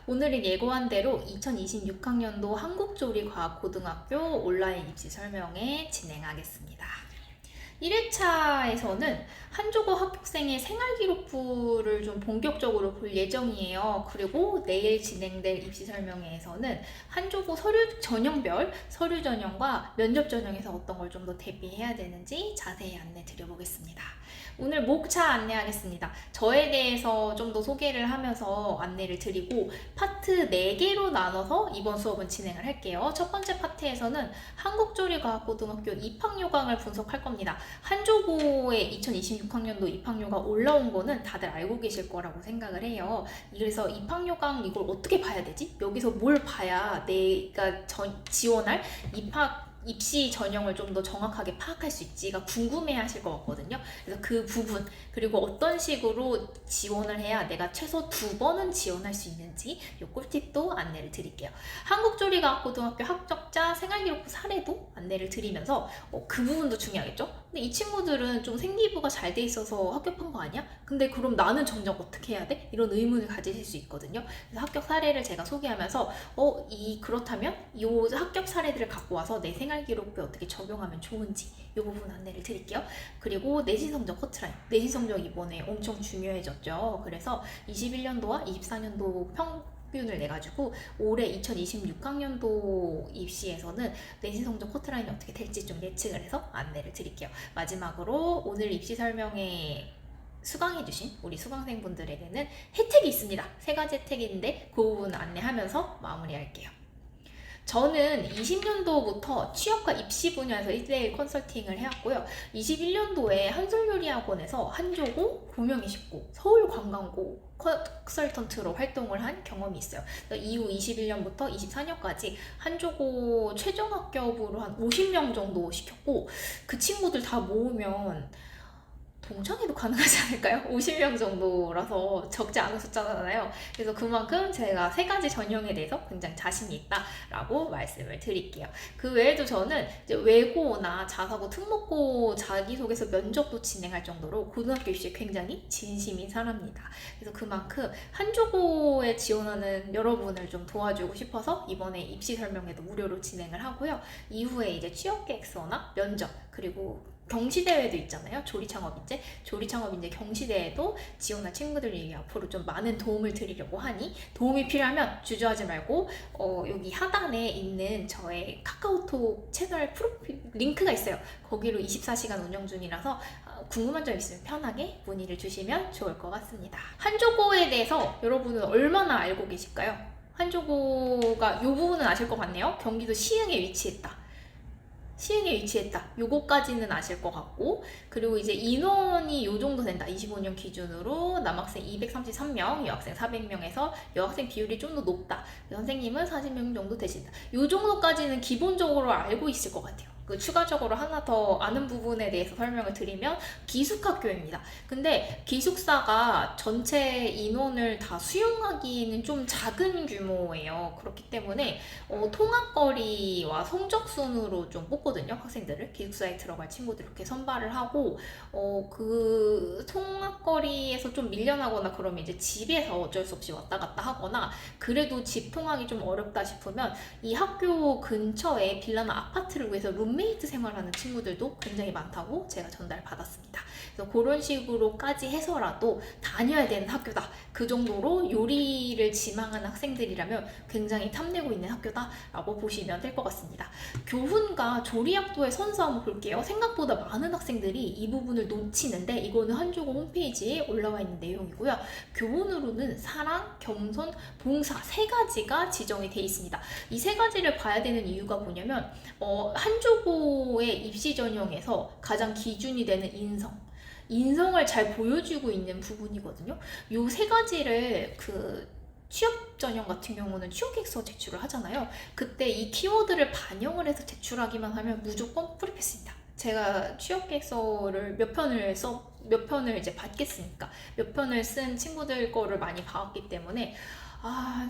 오늘은 예고한 대로 2026학년도 한국조리과학고등학교 온라인 입시 설명회 진행하겠습니다. 1회차에서는 한조고 합격생의 생활기록부를 좀 본격적으로 볼 예정이에요. 그리고 내일 진행될 입시 설명회에서는 한조고 서류 전형별, 서류 전형과 면접 전형에서 어떤 걸 좀 더 대비해야 되는지 자세히 안내 드려보겠습니다. 오늘 목차 안내하겠습니다. 저에 대해서 좀 더 소개를 하면서 안내를 드리고 파트 4개로 나눠서 이번 수업은 진행을 할게요. 첫 번째 파트에서는 한국조리과학고등학교 입학요강을 분석할 겁니다. 한조고의 2026학년도 입학료가 올라온 거는 다들 알고 계실 거라고 생각을 해요. 그래서 입학요강 이걸 어떻게 봐야 되지? 여기서 뭘 봐야 내가 지원할 입시 전형을 좀 더 정확하게 파악할 수 있지가 궁금해 하실 것 같거든요. 그래서 그 부분, 그리고 어떤 식으로 지원을 해야 내가 최소 2번은 지원할 수 있는지 이 꿀팁도 안내를 드릴게요. 한국조리과학고등학교 합격자 생활기록부 사례도 안내를 드리면서 그 부분도 중요하겠죠? 근데 이 친구들은 좀 생기부가 잘 돼 있어서 합격한 거 아니야? 근데 그럼 나는 정작 어떻게 해야 돼? 이런 의문을 가지실 수 있거든요. 그래서 합격 사례를 제가 소개하면서 그렇다면 이 합격 사례들을 갖고 와서 내 생활기록부에 어떻게 적용하면 좋은지 이 부분 안내를 드릴게요. 그리고 내신 성적 커트라인, 내신 성적 이번에 엄청 중요해졌죠. 그래서 21년도와 24년도 평균을 내가지고 올해 2026학년도 입시에서는 내신 성적 커트라인이 어떻게 될지 좀 예측을 해서 안내를 드릴게요. 마지막으로 오늘 입시 설명에 수강해주신 우리 수강생분들에게는 혜택이 있습니다. 3가지 혜택인데 그 부분 안내하면서 마무리할게요. 저는 20년도부터 취업과 입시 분야에서 1대1 컨설팅을 해왔고요. 21년도에 한솔요리학원에서 한조고, 고명이십고, 서울관광고 컨설턴트로 활동을 한 경험이 있어요. 이후 21년부터 24년까지 한조고 최종 합격으로 한 50명 정도 시켰고, 그 친구들 다 모으면 동창회도 가능하지 않을까요? 50명 정도라서 적지 않은 숫자잖아요. 그래서 그만큼 제가 3가지 전형에 대해서 굉장히 자신이 있다라고 말씀을 드릴게요. 그 외에도 저는 이제 외고나 자사고, 특목고 자기소개서 면접도 진행할 정도로 고등학교 입시에 굉장히 진심인 사람입니다. 그래서 그만큼 한조고에 지원하는 여러분을 좀 도와주고 싶어서 이번에 입시 설명회도 무료로 진행을 하고요. 이후에 이제 취업계획서나 면접, 그리고 경시대회도 있잖아요. 조리창업인재 경시대회도 지원할 친구들을 위해 앞으로 좀 많은 도움을 드리려고 하니 도움이 필요하면 주저하지 말고 여기 하단에 있는 저의 카카오톡 채널 프로필 링크가 있어요. 거기로 24시간 운영 중이라서 궁금한 점 있으면 편하게 문의를 주시면 좋을 것 같습니다. 한조고에 대해서 여러분은 얼마나 알고 계실까요? 한조고가 이 부분은 아실 것 같네요. 경기도 시흥에 위치했다. 요거까지는 아실 것 같고, 그리고 이제 인원이 요 정도 된다. 25년 기준으로 남학생 233명, 여학생 400명에서 여학생 비율이 좀 더 높다. 선생님은 40명 정도 되신다. 요 정도까지는 기본적으로 알고 있을 것 같아요. 추가적으로 하나 더 아는 부분에 대해서 설명을 드리면 기숙학교입니다. 근데 기숙사가 전체 인원을 다 수용하기에는 좀 작은 규모예요. 그렇기 때문에 통학거리와 성적 순으로 좀 뽑거든요. 학생들을 기숙사에 들어갈 친구들 이렇게 선발을 하고 그 통학거리에서 좀 밀려나거나 그러면 이제 집에서 어쩔 수 없이 왔다 갔다 하거나, 그래도 집 통학이 좀 어렵다 싶으면 이 학교 근처에 빌라나 아파트를 구해서 룸메이트 생활하는 친구들도 굉장히 많다고 제가 전달받았습니다. 그래서 그런 식으로까지 해서라도 다녀야 되는 학교다. 그 정도로 요리를 지망하는 학생들이라면 굉장히 탐내고 있는 학교다라고 보시면 될 것 같습니다. 교훈과 조리학도의 선수 한번 볼게요. 생각보다 많은 학생들이 이 부분을 놓치는데 이거는 한조고 홈페이지에 올라와 있는 내용이고요. 교훈으로는 사랑, 겸손, 봉사 3가지가 지정이 돼 있습니다. 이 3가지를 봐야 되는 이유가 뭐냐면 한조고의 입시 전형에서 가장 기준이 되는 인성을 잘 보여주고 있는 부분이거든요. 이 3가지를 취업 전형 같은 경우는 취업계획서 제출을 하잖아요. 그때 이 키워드를 반영을 해서 제출하기만 하면 무조건 프리패스입니다. 제가 취업계획서를 몇 편을 이제 받겠으니까 몇 편을 쓴 친구들 거를 많이 봐왔기 때문에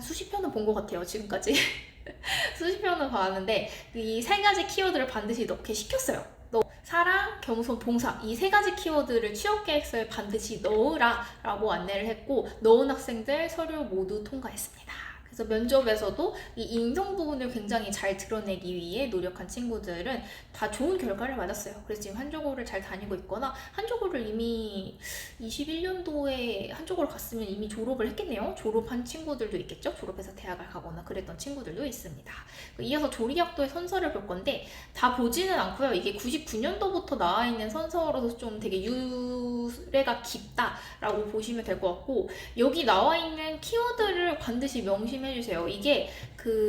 수십 편은 본 것 같아요, 지금까지. 수십 편을 봐왔는데 이 3가지 키워드를 반드시 넣게 시켰어요. 사랑, 겸손, 봉사 이 3가지 키워드를 취업계획서에 반드시 넣으라 라고 안내를 했고, 넣은 학생들 서류 모두 통과했습니다. 그래서 면접에서도 이 인성 부분을 굉장히 잘 드러내기 위해 노력한 친구들은 다 좋은 결과를 맞았어요. 그래서 지금 한조고를 잘 다니고 있거나 한조고를 이미 21년도에 한조고를 갔으면 이미 졸업을 했겠네요. 졸업한 친구들도 있겠죠. 졸업해서 대학을 가거나 그랬던 친구들도 있습니다. 이어서 조리학도의 선서를 볼 건데 다 보지는 않고요. 이게 99년도부터 나와 있는 선서로서 좀 되게 유래가 깊다라고 보시면 될 것 같고, 여기 나와 있는 키워드를 반드시 명심해 주세요.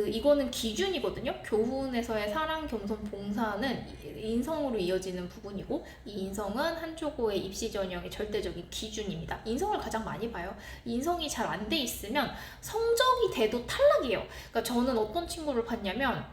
이거는 기준이거든요. 교훈에서의 사랑, 겸손, 봉사는 인성으로 이어지는 부분이고, 이 인성은 한조고의 입시 전형의 절대적인 기준입니다. 인성을 가장 많이 봐요. 인성이 잘 안 돼 있으면 성적이 돼도 탈락이에요. 그러니까 저는 어떤 친구를 봤냐면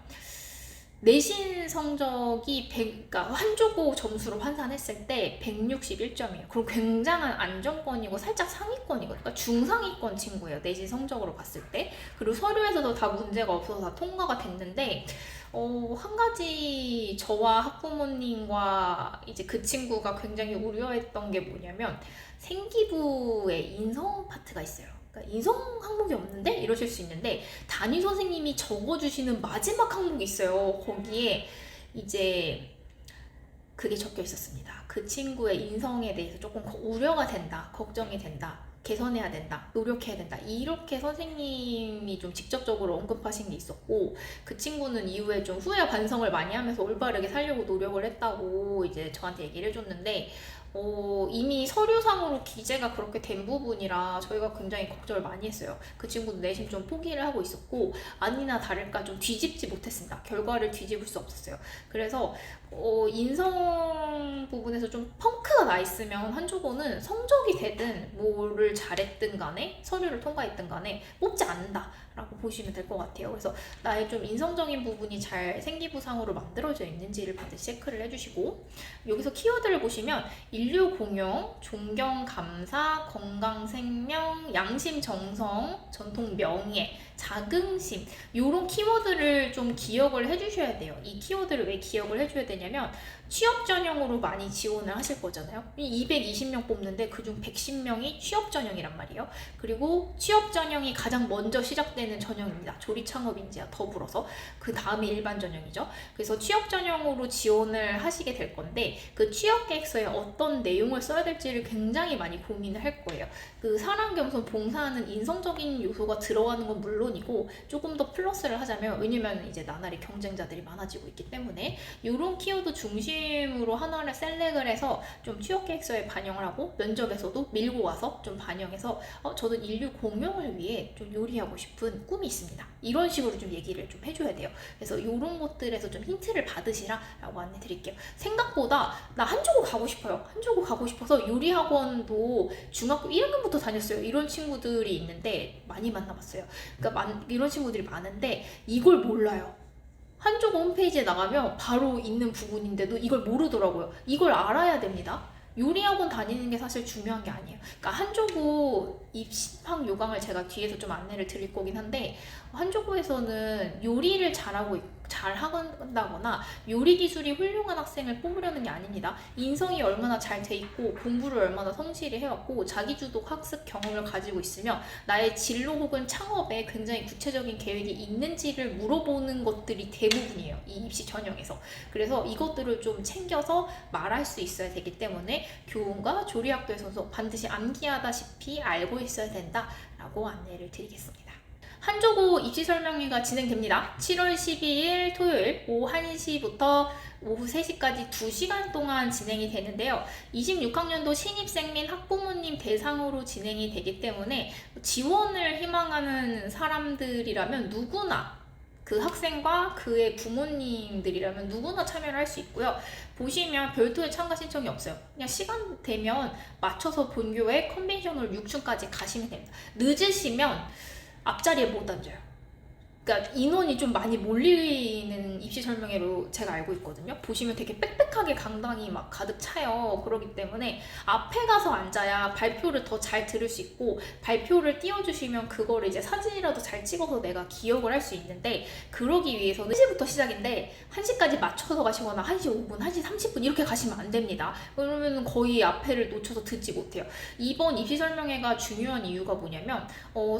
내신 성적이 그러니까 한조고 점수로 환산했을 때 161점이에요. 그럼 굉장한 안정권이고 살짝 상위권이거든요. 그러니까 중상위권 친구예요. 내신 성적으로 봤을 때. 그리고 서류에서도 다 문제가 없어서 다 통과가 됐는데 한 가지 저와 학부모님과 이제 그 친구가 굉장히 우려했던 게 뭐냐면 생기부에 인성 파트가 있어요. 그러니까 인성 항목이 없는데? 이러실 수 있는데 담임 선생님이 적어주시는 마지막 항목이 있어요. 거기에 이제 그게 적혀 있었습니다. 그 친구의 인성에 대해서 조금 우려가 된다, 걱정이 된다, 개선해야 된다, 노력해야 된다, 이렇게 선생님이 좀 직접적으로 언급하신 게 있었고, 그 친구는 이후에 좀 후회 반성을 많이 하면서 올바르게 살려고 노력을 했다고 이제 저한테 얘기를 해줬는데, 이미 서류상으로 기재가 그렇게 된 부분이라 저희가 굉장히 걱정을 많이 했어요. 그 친구도 내심 좀 포기를 하고 있었고, 아니나 다를까 좀 뒤집지 못했습니다. 결과를 뒤집을 수 없었어요. 그래서 인성 부분에서 좀 펑크가 나 있으면 한조고는 성적이 되든 뭐를 잘했든 간에 서류를 통과했든 간에 뽑지 않는다 라고 보시면 될 것 같아요. 그래서 나의 좀 인성적인 부분이 잘 생기부상으로 만들어져 있는지를 반드시 체크를 해주시고, 여기서 키워드를 보시면 인류 공용, 존경 감사, 건강 생명, 양심 정성, 전통 명예, 자긍심, 이런 키워드를 좀 기억을 해주셔야 돼요. 이 키워드를 왜 기억을 해줘야 되냐면 취업 전형으로 많이 지원을 하실 거잖아요. 220명 뽑는데 그중 110명이 취업 전형이란 말이에요. 그리고 취업 전형이 가장 먼저 시작되는 전형입니다. 조리 창업 인재와 더불어서 그 다음에 일반 전형이죠. 그래서 취업 전형으로 지원을 하시게 될 건데 그 취업 계획서에 어떤 내용을 써야 될지를 굉장히 많이 고민을 할 거예요. 그 사랑, 겸손, 봉사하는 인성적인 요소가 들어가는 건 물론이고 조금 더 플러스를 하자면, 왜냐면 이제 나날이 경쟁자들이 많아지고 있기 때문에 이런 키워드 중심으로 하나를 셀렉을 해서 좀 취업 계획서에 반영을 하고 면접에서도 밀고 와서 좀 반영해서 저는 인류 공용을 위해 좀 요리하고 싶은 꿈이 있습니다. 이런 식으로 좀 얘기를 좀 해줘야 돼요. 그래서 이런 것들에서 좀 힌트를 받으시라 라고 안내 드릴게요. 생각보다 나 한조고 가고 싶어요. 한조고 가고 싶어서 요리학원도 중학교 1학년부터 다녔어요. 이런 친구들이 있는데 많이 만나봤어요. 그러니까 이런 친구들이 많은데 이걸 몰라요. 한조고 홈페이지에 나가면 바로 있는 부분인데도 이걸 모르더라고요. 이걸 알아야 됩니다. 요리학원 다니는 게 사실 중요한 게 아니에요. 그러니까 한조고 입시학 요강을 제가 뒤에서 좀 안내를 드릴 거긴 한데, 한조고에서는 요리를 잘 한다거나 요리 기술이 훌륭한 학생을 뽑으려는 게 아닙니다. 인성이 얼마나 잘 돼 있고 공부를 얼마나 성실히 해왔고 자기주도 학습 경험을 가지고 있으며 나의 진로 혹은 창업에 굉장히 구체적인 계획이 있는지를 물어보는 것들이 대부분이에요. 이 입시 전형에서. 그래서 이것들을 좀 챙겨서 말할 수 있어야 되기 때문에 교훈과 조리학도에서도 반드시 암기하다시피 알고 있어야 된다라고 안내를 드리겠습니다. 한조고 입시 설명회가 진행됩니다. 7월 12일 토요일 오후 1시부터 오후 3시까지 2시간 동안 진행이 되는데요. 26학년도 신입생 및 학부모님 대상으로 진행이 되기 때문에 지원을 희망하는 사람들이라면 누구나, 그 학생과 그의 부모님들이라면 누구나 참여를 할 수 있고요. 보시면 별도의 참가 신청이 없어요. 그냥 시간 되면 맞춰서 본교에 컨벤셔널 6층까지 가시면 됩니다. 늦으시면 앞자리에 못 앉아요. 그러니까 인원이 좀 많이 몰리는 입시 설명회로 제가 알고 있거든요. 보시면 되게 빽빽하게 강당이 막 가득 차요. 그렇기 때문에 앞에 가서 앉아야 발표를 더 잘 들을 수 있고, 발표를 띄워주시면 그거를 이제 사진이라도 잘 찍어서 내가 기억을 할 수 있는데, 그러기 위해서는 1시부터 시작인데 1시까지 맞춰서 가시거나 1시 5분, 1시 30분 이렇게 가시면 안 됩니다. 그러면 거의 앞에를 놓쳐서 듣지 못해요. 이번 입시 설명회가 중요한 이유가 뭐냐면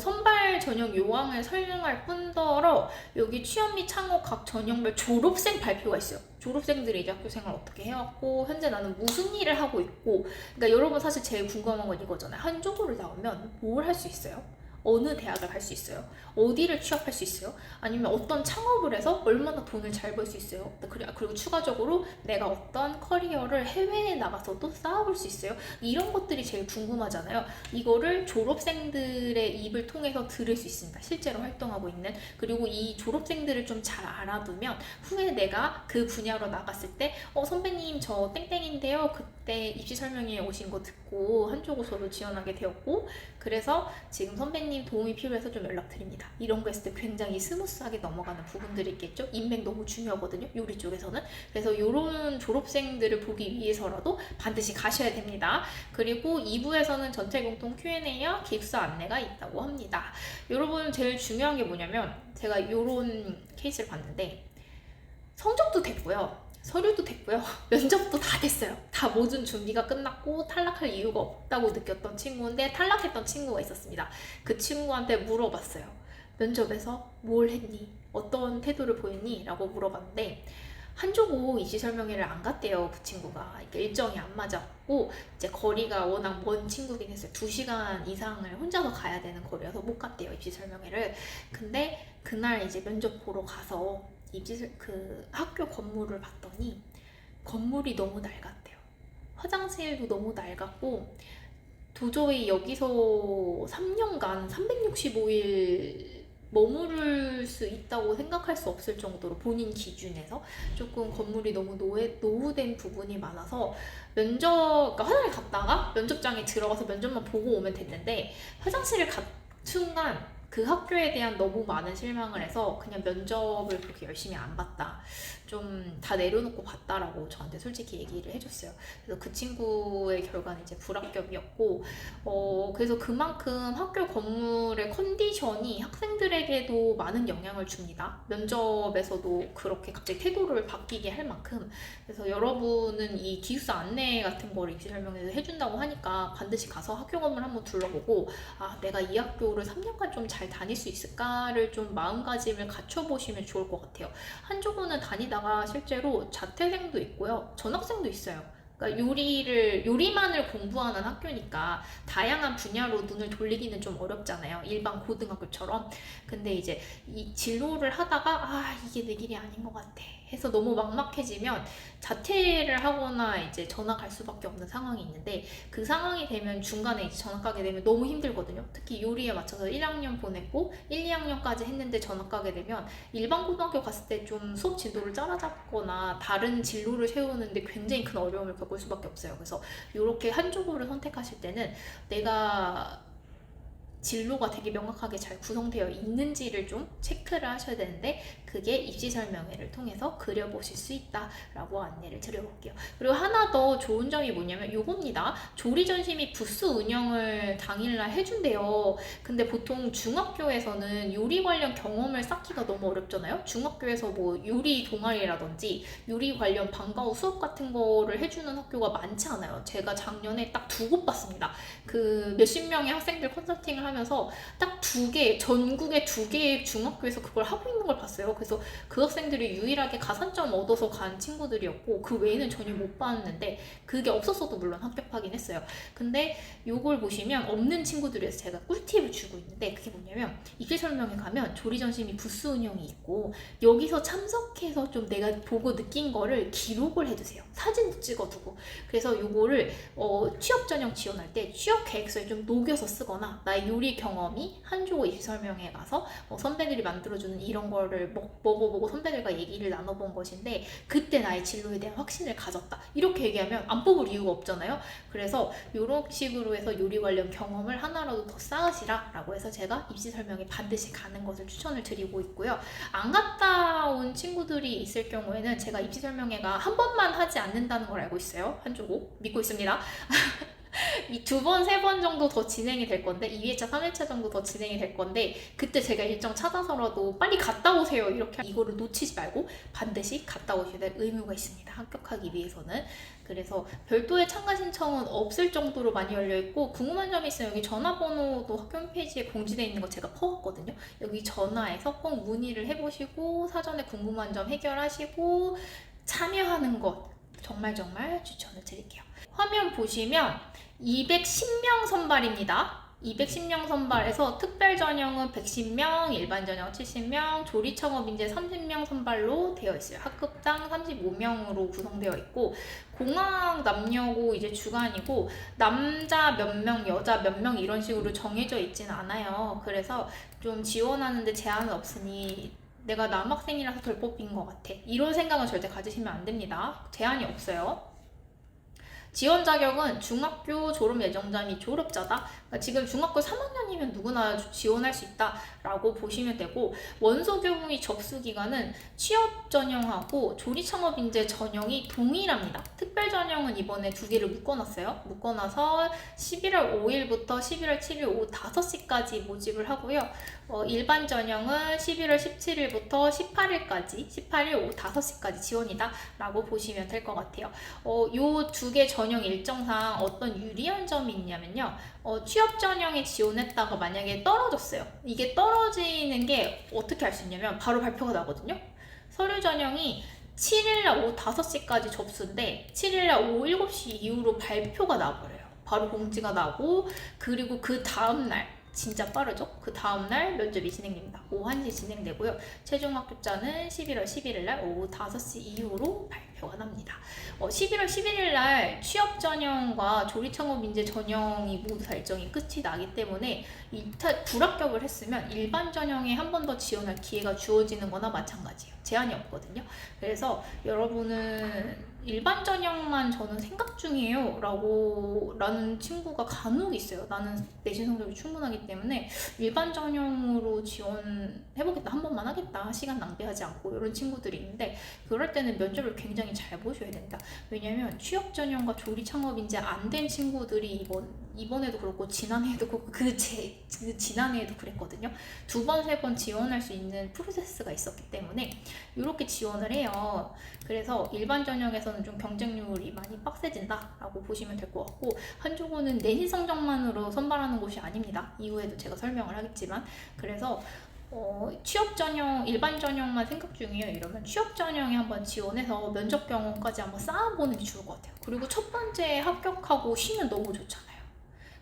선발 전형 요항을 설명할 뿐더러 여기 취업 및 창업 각 전형별 졸업생 발표가 있어요. 졸업생들이 이제 학교 생활 어떻게 해왔고 현재 나는 무슨 일을 하고 있고, 그러니까 여러분 사실 제일 궁금한 건 이거잖아요. 한쪽으로 나오면 뭘 할 수 있어요? 어느 대학을 갈 수 있어요? 어디를 취업할 수 있어요? 아니면 어떤 창업을 해서 얼마나 돈을 잘 벌 수 있어요? 그리고 추가적으로 내가 어떤 커리어를 해외에 나가서도 쌓아볼 수 있어요? 이런 것들이 제일 궁금하잖아요. 이거를 졸업생들의 입을 통해서 들을 수 있습니다. 실제로 활동하고 있는. 그리고 이 졸업생들을 좀 잘 알아두면 후에 내가 그 분야로 나갔을 때 선배님 저 땡땡인데요. 그때 입시 설명회에 오신 거 듣고 한쪽으로 지원하게 되었고, 그래서 지금 선배님 도움이 필요해서 좀 연락드립니다. 이런 거 했을 때 굉장히 스무스하게 넘어가는 부분들이 있겠죠. 인맥 너무 중요하거든요. 요리 쪽에서는. 그래서 이런 졸업생들을 보기 위해서라도 반드시 가셔야 됩니다. 그리고 2부에서는 전체 공통 Q&A와 기숙사 안내가 있다고 합니다. 여러분 제일 중요한 게 뭐냐면, 제가 이런 케이스를 봤는데 성적도 됐고요. 서류도 됐고요. 면접도 다 됐어요. 다 모든 준비가 끝났고 탈락할 이유가 없다고 느꼈던 친구인데 탈락했던 친구가 있었습니다. 그 친구한테 물어봤어요. 면접에서 뭘 했니? 어떤 태도를 보였니? 라고 물어봤는데 한조고 입시 설명회를 안 갔대요. 그 친구가 일정이 안 맞았고 이제 거리가 워낙 먼 친구긴 했어요. 2시간 이상을 혼자서 가야 되는 거리여서 못 갔대요, 입시 설명회를. 근데 그날 이제 면접 보러 가서 그 학교 건물을 봤더니 건물이 너무 낡았대요. 화장실도 너무 낡았고 도저히 여기서 3년간 365일 머무를 수 있다고 생각할 수 없을 정도로 본인 기준에서 조금 건물이 너무 노후된 부분이 많아서 그러니까 화장실 갔다가 면접장에 들어가서 면접만 보고 오면 됐는데 화장실을 간 순간 그 학교에 대한 너무 많은 실망을 해서 그냥 면접을 그렇게 열심히 안 봤다. 좀 다 내려놓고 봤다라고 저한테 솔직히 얘기를 해줬어요. 그래서 그 친구의 결과는 이제 불합격이었고, 그래서 그만큼 학교 건물의 컨디션이 학생들에게도 많은 영향을 줍니다. 면접에서도 그렇게 갑자기 태도를 바뀌게 할 만큼. 그래서 여러분은 이 기숙사 안내 같은 거를 입시 설명회에서 해준다고 하니까 반드시 가서 학교 건물 한번 둘러보고, 내가 이 학교를 3년간 좀 잘 다닐 수 있을까를 좀 마음가짐을 갖춰보시면 좋을 것 같아요. 한조고는 다니다가 실제로 자퇴생도 있고요. 전학생도 있어요. 그러니까 요리만을 공부하는 학교니까 다양한 분야로 눈을 돌리기는 좀 어렵잖아요. 일반 고등학교처럼. 근데 이제 이 진로를 하다가 이게 내 길이 아닌 것 같아 해서 너무 막막해지면 자퇴를 하거나 이제 전학 갈 수밖에 없는 상황이 있는데, 그 상황이 되면 중간에 이제 전학 가게 되면 너무 힘들거든요. 특히 요리에 맞춰서 1학년 보냈고 1, 2학년까지 했는데 전학 가게 되면 일반 고등학교 갔을 때 좀 수업 진도를 짜라잡거나 다른 진로를 세우는데 굉장히 큰 어려움을 겪을 수밖에 없어요. 그래서 이렇게 한쪽으로 선택하실 때는 내가 진로가 되게 명확하게 잘 구성되어 있는지를 좀 체크를 하셔야 되는데, 그게 입시 설명회를 통해서 그려보실 수 있다라고 안내를 드려볼게요. 그리고 하나 더 좋은 점이 뭐냐면 요겁니다. 조리전시 및 부스 운영을 당일날 해준대요. 근데 보통 중학교에서는 요리 관련 경험을 쌓기가 너무 어렵잖아요. 중학교에서 뭐 요리 동아리라든지 요리 관련 방과 후 수업 같은 거를 해주는 학교가 많지 않아요. 제가 작년에 딱 2곳 봤습니다. 그 몇십 명의 학생들 컨설팅을 하면서 딱 2개, 전국에 2개의 중학교에서 그걸 하고 있는 걸 봤어요. 그래서 그 학생들이 유일하게 가산점 얻어서 간 친구들이었고 그 외에는 전혀 못 봤는데, 그게 없었어도 물론 합격하긴 했어요. 근데 요걸 보시면 없는 친구들에서 제가 꿀팁을 주고 있는데, 그게 뭐냐면 입시 설명회 가면 조리전시 및 부스 운영이 있고 여기서 참석해서 좀 내가 보고 느낀 거를 기록을 해두세요. 사진도 찍어두고. 그래서 요거를 취업 전형 지원할 때 취업 계획서에 좀 녹여서 쓰거나 나의 요리 요리 경험이 한조고 입시 설명회 가서 선배들이 만들어주는 이런 거를 먹어보고 선배들과 얘기를 나눠본 것인데 그때 나의 진로에 대한 확신을 가졌다. 이렇게 얘기하면 안 뽑을 이유가 없잖아요. 그래서 이런 식으로 해서 요리 관련 경험을 하나라도 더 쌓으시라 라고 해서 제가 입시 설명회 반드시 가는 것을 추천을 드리고 있고요. 안 갔다 온 친구들이 있을 경우에는 제가 입시 설명회가 한 번만 하지 않는다는 걸 알고 있어요. 한조고 믿고 있습니다. 이 2번, 3번 정도 더 진행이 될 건데 2회차, 3회차 정도 더 진행이 될 건데 그때 제가 일정 찾아서라도 빨리 갔다 오세요. 이렇게 이거를 놓치지 말고 반드시 갔다 오셔야 될 의무가 있습니다. 합격하기 위해서는. 그래서 별도의 참가 신청은 없을 정도로 많이 열려있고 궁금한 점이 있으면 여기 전화번호도 학교 홈페이지에 공지되어 있는 거 제가 퍼왔거든요. 여기 전화해서 꼭 문의를 해보시고 사전에 궁금한 점 해결하시고 참여하는 것 정말 추천을 드릴게요. 화면 보시면 210명 선발입니다. 210명 선발에서 특별 전형은 110명, 일반 전형 70명, 조리 창업 인재 30명 선발로 되어 있어요. 학급당 35명으로 구성되어 있고 공학 남녀고 이제 주관이고 남자 몇 명, 여자 몇 명 이런 식으로 정해져 있진 않아요. 그래서 좀 지원하는데 제한은 없으니 내가 남학생이라서 덜 뽑힌 것 같아. 이런 생각은 절대 가지시면 안 됩니다. 제한이 없어요. 지원 자격은 중학교 졸업 예정자 및 졸업자다. 그러니까 지금 중학교 3학년이면 누구나 지원할 수 있다라고 보시면 되고 원서 교부 및 접수 기간은 취업 전형하고 조리 창업 인재 전형이 동일합니다. 특별 전형은 이번에 2개를 묶어놨어요. 묶어놔서 11월 5일부터 11월 7일 오후 5시까지 모집을 하고요. 일반 전형은 11월 17일부터 18일까지 18일 오후 5시까지 지원이다 라고 보시면 될 것 같아요. 요 2개 전형 일정상 어떤 유리한 점이 있냐면요. 취업 전형에 지원했다가 만약에 떨어졌어요. 이게 떨어지는 게 어떻게 알 수 있냐면 바로 발표가 나거든요. 서류 전형이 7일날 오후 5시까지 접수인데 7일날 오후 7시 이후로 발표가 나버려요. 바로 공지가 나고 그리고 그 다음날 진짜 빠르죠? 그 다음날 면접이 진행됩니다. 오후 1시 진행되고요. 최종 합격자는 11월 11일날 오후 5시 이후로 발표가 납니다. 11월 11일날 취업 전형과 조리 창업 인재 전형이 모두 다 일정이 끝이 나기 때문에 불합격을 했으면 일반 전형에 한 번 더 지원할 기회가 주어지는 거나 마찬가지예요. 제한이 없거든요. 그래서 여러분은 일반 전형만 저는 생각 중이에요 라는 친구가 간혹 있어요. 나는 내신 성적이 충분하기 때문에 일반 전형으로 지원해보겠다, 한 번만 하겠다, 시간 낭비하지 않고 이런 친구들이 있는데 그럴 때는 면접을 굉장히 잘 보셔야 된다. 왜냐면 취업 전형과 조리 창업 인재 안 된 친구들이 이번에도 그렇고 지난해에도 그렇고 그 지난해에도 그랬거든요. 2번, 3번 지원할 수 있는 프로세스가 있었기 때문에 이렇게 지원을 해요. 그래서 일반 전형에서는 좀 경쟁률이 많이 빡세진다라고 보시면 될 것 같고 한조고는 내신 성적만으로 선발하는 곳이 아닙니다. 이후에도 제가 설명을 하겠지만 그래서 취업 전형, 일반 전형만 생각 중이에요 이러면 취업 전형에 한번 지원해서 면접 경험까지 한번 쌓아보는 게 좋을 것 같아요. 그리고 첫 번째 합격하고 쉬면 너무 좋잖아요.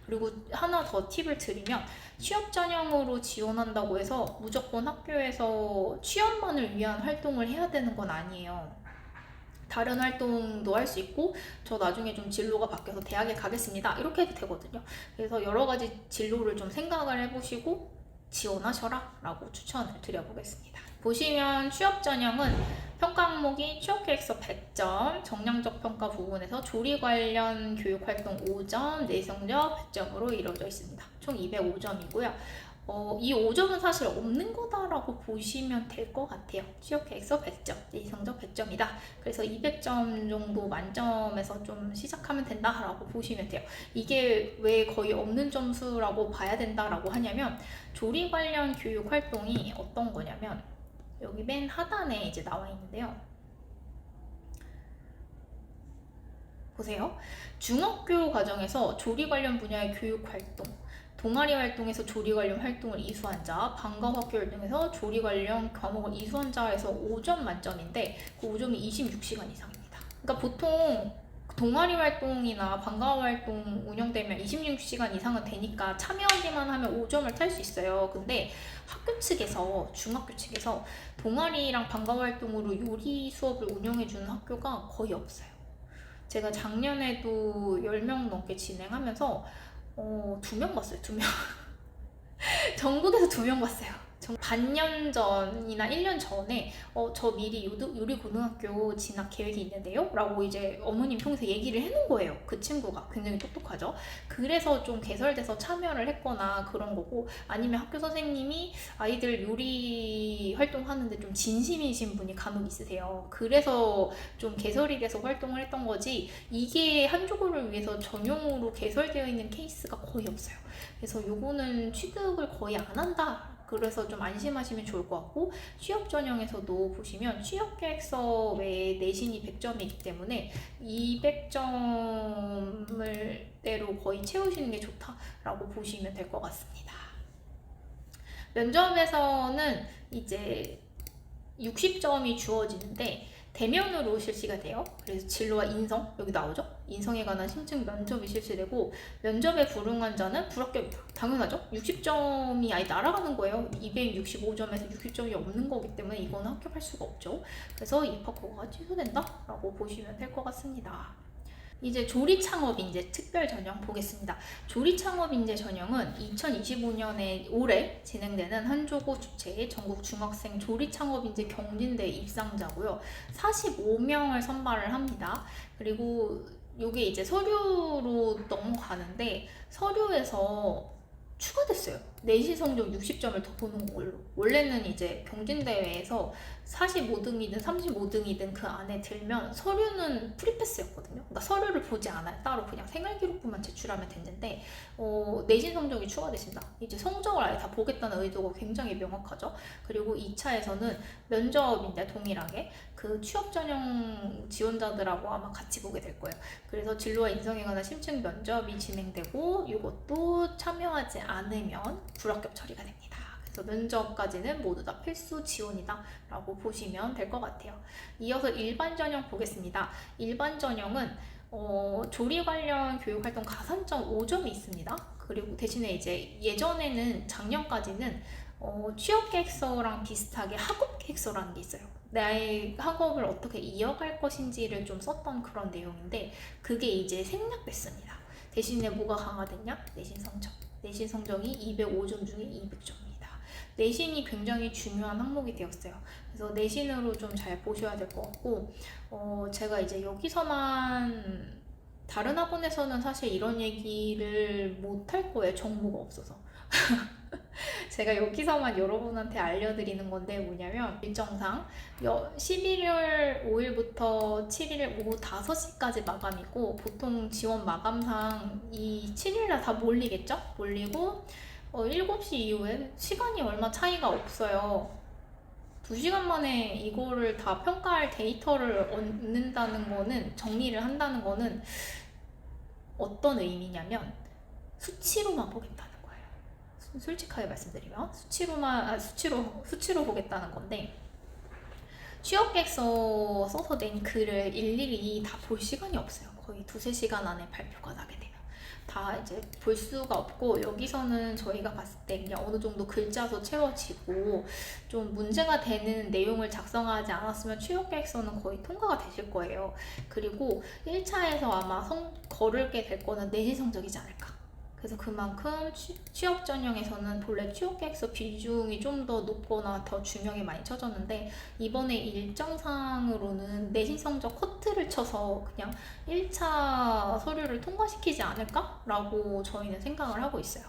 그리고 하나 더 팁을 드리면 취업 전형으로 지원한다고 해서 무조건 학교에서 취업만을 위한 활동을 해야 되는 건 아니에요. 다른 활동도 할 수 있고 저 나중에 좀 진로가 바뀌어서 대학에 가겠습니다 이렇게 해도 되거든요. 그래서 여러 가지 진로를 좀 생각을 해보시고 지원하셔라 라고 추천을 드려보겠습니다. 보시면 취업 전형은 평가 항목이 취업 계획서 100점, 정량적 평가 부분에서 조리 관련 교육 활동 5점, 내성적 100점으로 이루어져 있습니다. 총 205점이고요. 이 5점은 사실 없는 거다라고 보시면 될 것 같아요. 취업 계획서 100점, 내성적 100점이다. 그래서 200점 정도 만점에서 좀 시작하면 된다라고 보시면 돼요. 이게 왜 거의 없는 점수라고 봐야 된다라고 하냐면 조리 관련 교육 활동이 어떤 거냐면 여기 맨 하단에 이제 나와 있는데요. 보세요. 중학교 과정에서 조리 관련 분야의 교육 활동, 동아리 활동에서 조리 관련 활동을 이수한 자, 방과학교 활동에서 조리 관련 과목을 이수한 자에서 5점 만점인데 그 5점이 26시간 이상입니다. 그러니까 보통 동아리 활동이나 방과후 활동 운영되면 26시간 이상은 되니까 참여하기만 하면 5점을 탈 수 있어요. 근데 학교 측에서, 중학교 측에서 동아리랑 방과후 활동으로 요리 수업을 운영해주는 학교가 거의 없어요. 제가 작년에도 10명 넘게 진행하면서 2명 봤어요. 2명. 전국에서 2명 봤어요. 반년 전이나 1년 전에 저 미리 요리고등학교 진학 계획이 있는데요? 라고 이제 어머님 통해서 얘기를 해놓은 거예요. 그 친구가 굉장히 똑똑하죠. 그래서 좀 개설돼서 참여를 했거나 그런 거고, 아니면 학교 선생님이 아이들 요리 활동하는데 좀 진심이신 분이 간혹 있으세요. 그래서 좀 개설이 돼서 활동을 했던 거지, 이게 한조고를 위해서 전용으로 개설되어 있는 케이스가 거의 없어요. 그래서 요거는 취득을 거의 안 한다. 그래서 좀 안심하시면 좋을 것 같고, 취업 전형에서도 보시면 취업 계획서 외에 내신이 100점이기 때문에 200점을 대로 거의 채우시는 게 좋다라고 보시면 될 것 같습니다. 면접에서는 이제 60점이 주어지는데 대면으로 실시가 돼요. 그래서 진로와 인성, 여기 나오죠? 인성에 관한 심층 면접이 실시되고, 면접에 불응한 자는 불합격이다. 당연하죠? 60점이 아예 날아가는 거예요. 265점에서 60점이 없는 거기 때문에 이거는 합격할 수가 없죠. 그래서 입학 허가가 취소된다라고 보시면 될 것 같습니다. 이제 조리창업인재 특별 전형 보겠습니다. 조리창업인재 전형은 2025년에 올해 진행되는 한조고 주최의 전국 중학생 조리창업인재 경진대 입상자고요. 45명을 선발을 합니다. 그리고 이게 이제 서류로 넘어가는데, 서류에서 추가됐어요. 내신 성적 60점을 더 보는 걸로. 원래는 이제 경진대회에서 45등이든 35등이든 그 안에 들면 서류는 프리패스였거든요. 그러니까 서류를 보지 않아요. 따로 그냥 생활기록부만 제출하면 됐는데, 내신 성적이 추가되신다. 이제 성적을 아예 다 보겠다는 의도가 굉장히 명확하죠. 그리고 2차에서는 면접인데 동일하게 그 취업 전형 지원자들하고 아마 같이 보게 될 거예요. 그래서 진로와 인성에 관한 심층 면접이 진행되고, 이것도 참여하지 않으면 불합격 처리가 됩니다. 그래서 면접까지는 모두 다 필수 지원이다 라고 보시면 될 것 같아요. 이어서 일반 전형 보겠습니다. 일반 전형은 조리 관련 교육활동 가산점 5점이 있습니다. 그리고 대신에 이제 예전에는 작년까지는 취업 계획서랑 비슷하게 학업 계획서라는 게 있어요. 나의 학업을 어떻게 이어갈 것인지를 좀 썼던 그런 내용인데, 그게 이제 생략됐습니다. 대신에 뭐가 강화됐냐? 내신 성적. 내신 성적이 205점 중에 200점입니다. 내신이 굉장히 중요한 항목이 되었어요. 그래서 내신으로 좀 잘 보셔야 될 것 같고, 제가 이제 여기서만, 다른 학원에서는 사실 이런 얘기를 못 할 거예요. 정보가 없어서. 제가 여기서만 여러분한테 알려드리는 건데, 뭐냐면 일정상 11월 5일부터 7일 오후 5시까지 마감이고, 보통 지원 마감상 이 7일날 다 몰리겠죠? 몰리고 7시 이후에 시간이 얼마 차이가 없어요. 2시간 만에 이거를 다 평가할 데이터를 얻는다는 거는, 정리를 한다는 거는 어떤 의미냐면 수치로만 보겠다는 거예요. 솔직하게 말씀드리면 수치로 보겠다는 건데, 취업 계획서 써서 낸 글을 일일이 다 볼 시간이 없어요. 거의 2-3시간 안에 발표가 나게 되면 다 이제 볼 수가 없고, 여기서는 저희가 봤을 때 그냥 어느 정도 글자도 채워지고, 좀 문제가 되는 내용을 작성하지 않았으면 취업 계획서는 거의 통과가 되실 거예요. 그리고 1차에서 아마 거르게 될 거는 내신 성적이지 않을까. 그래서 그만큼 취업 전형에서는 본래 취업 계획서 비중이 좀 더 높거나 더 중요하게 많이 쳐졌는데, 이번에 일정상으로는 내신 성적 커트를 쳐서 그냥 1차 서류를 통과시키지 않을까라고 저희는 생각을 하고 있어요.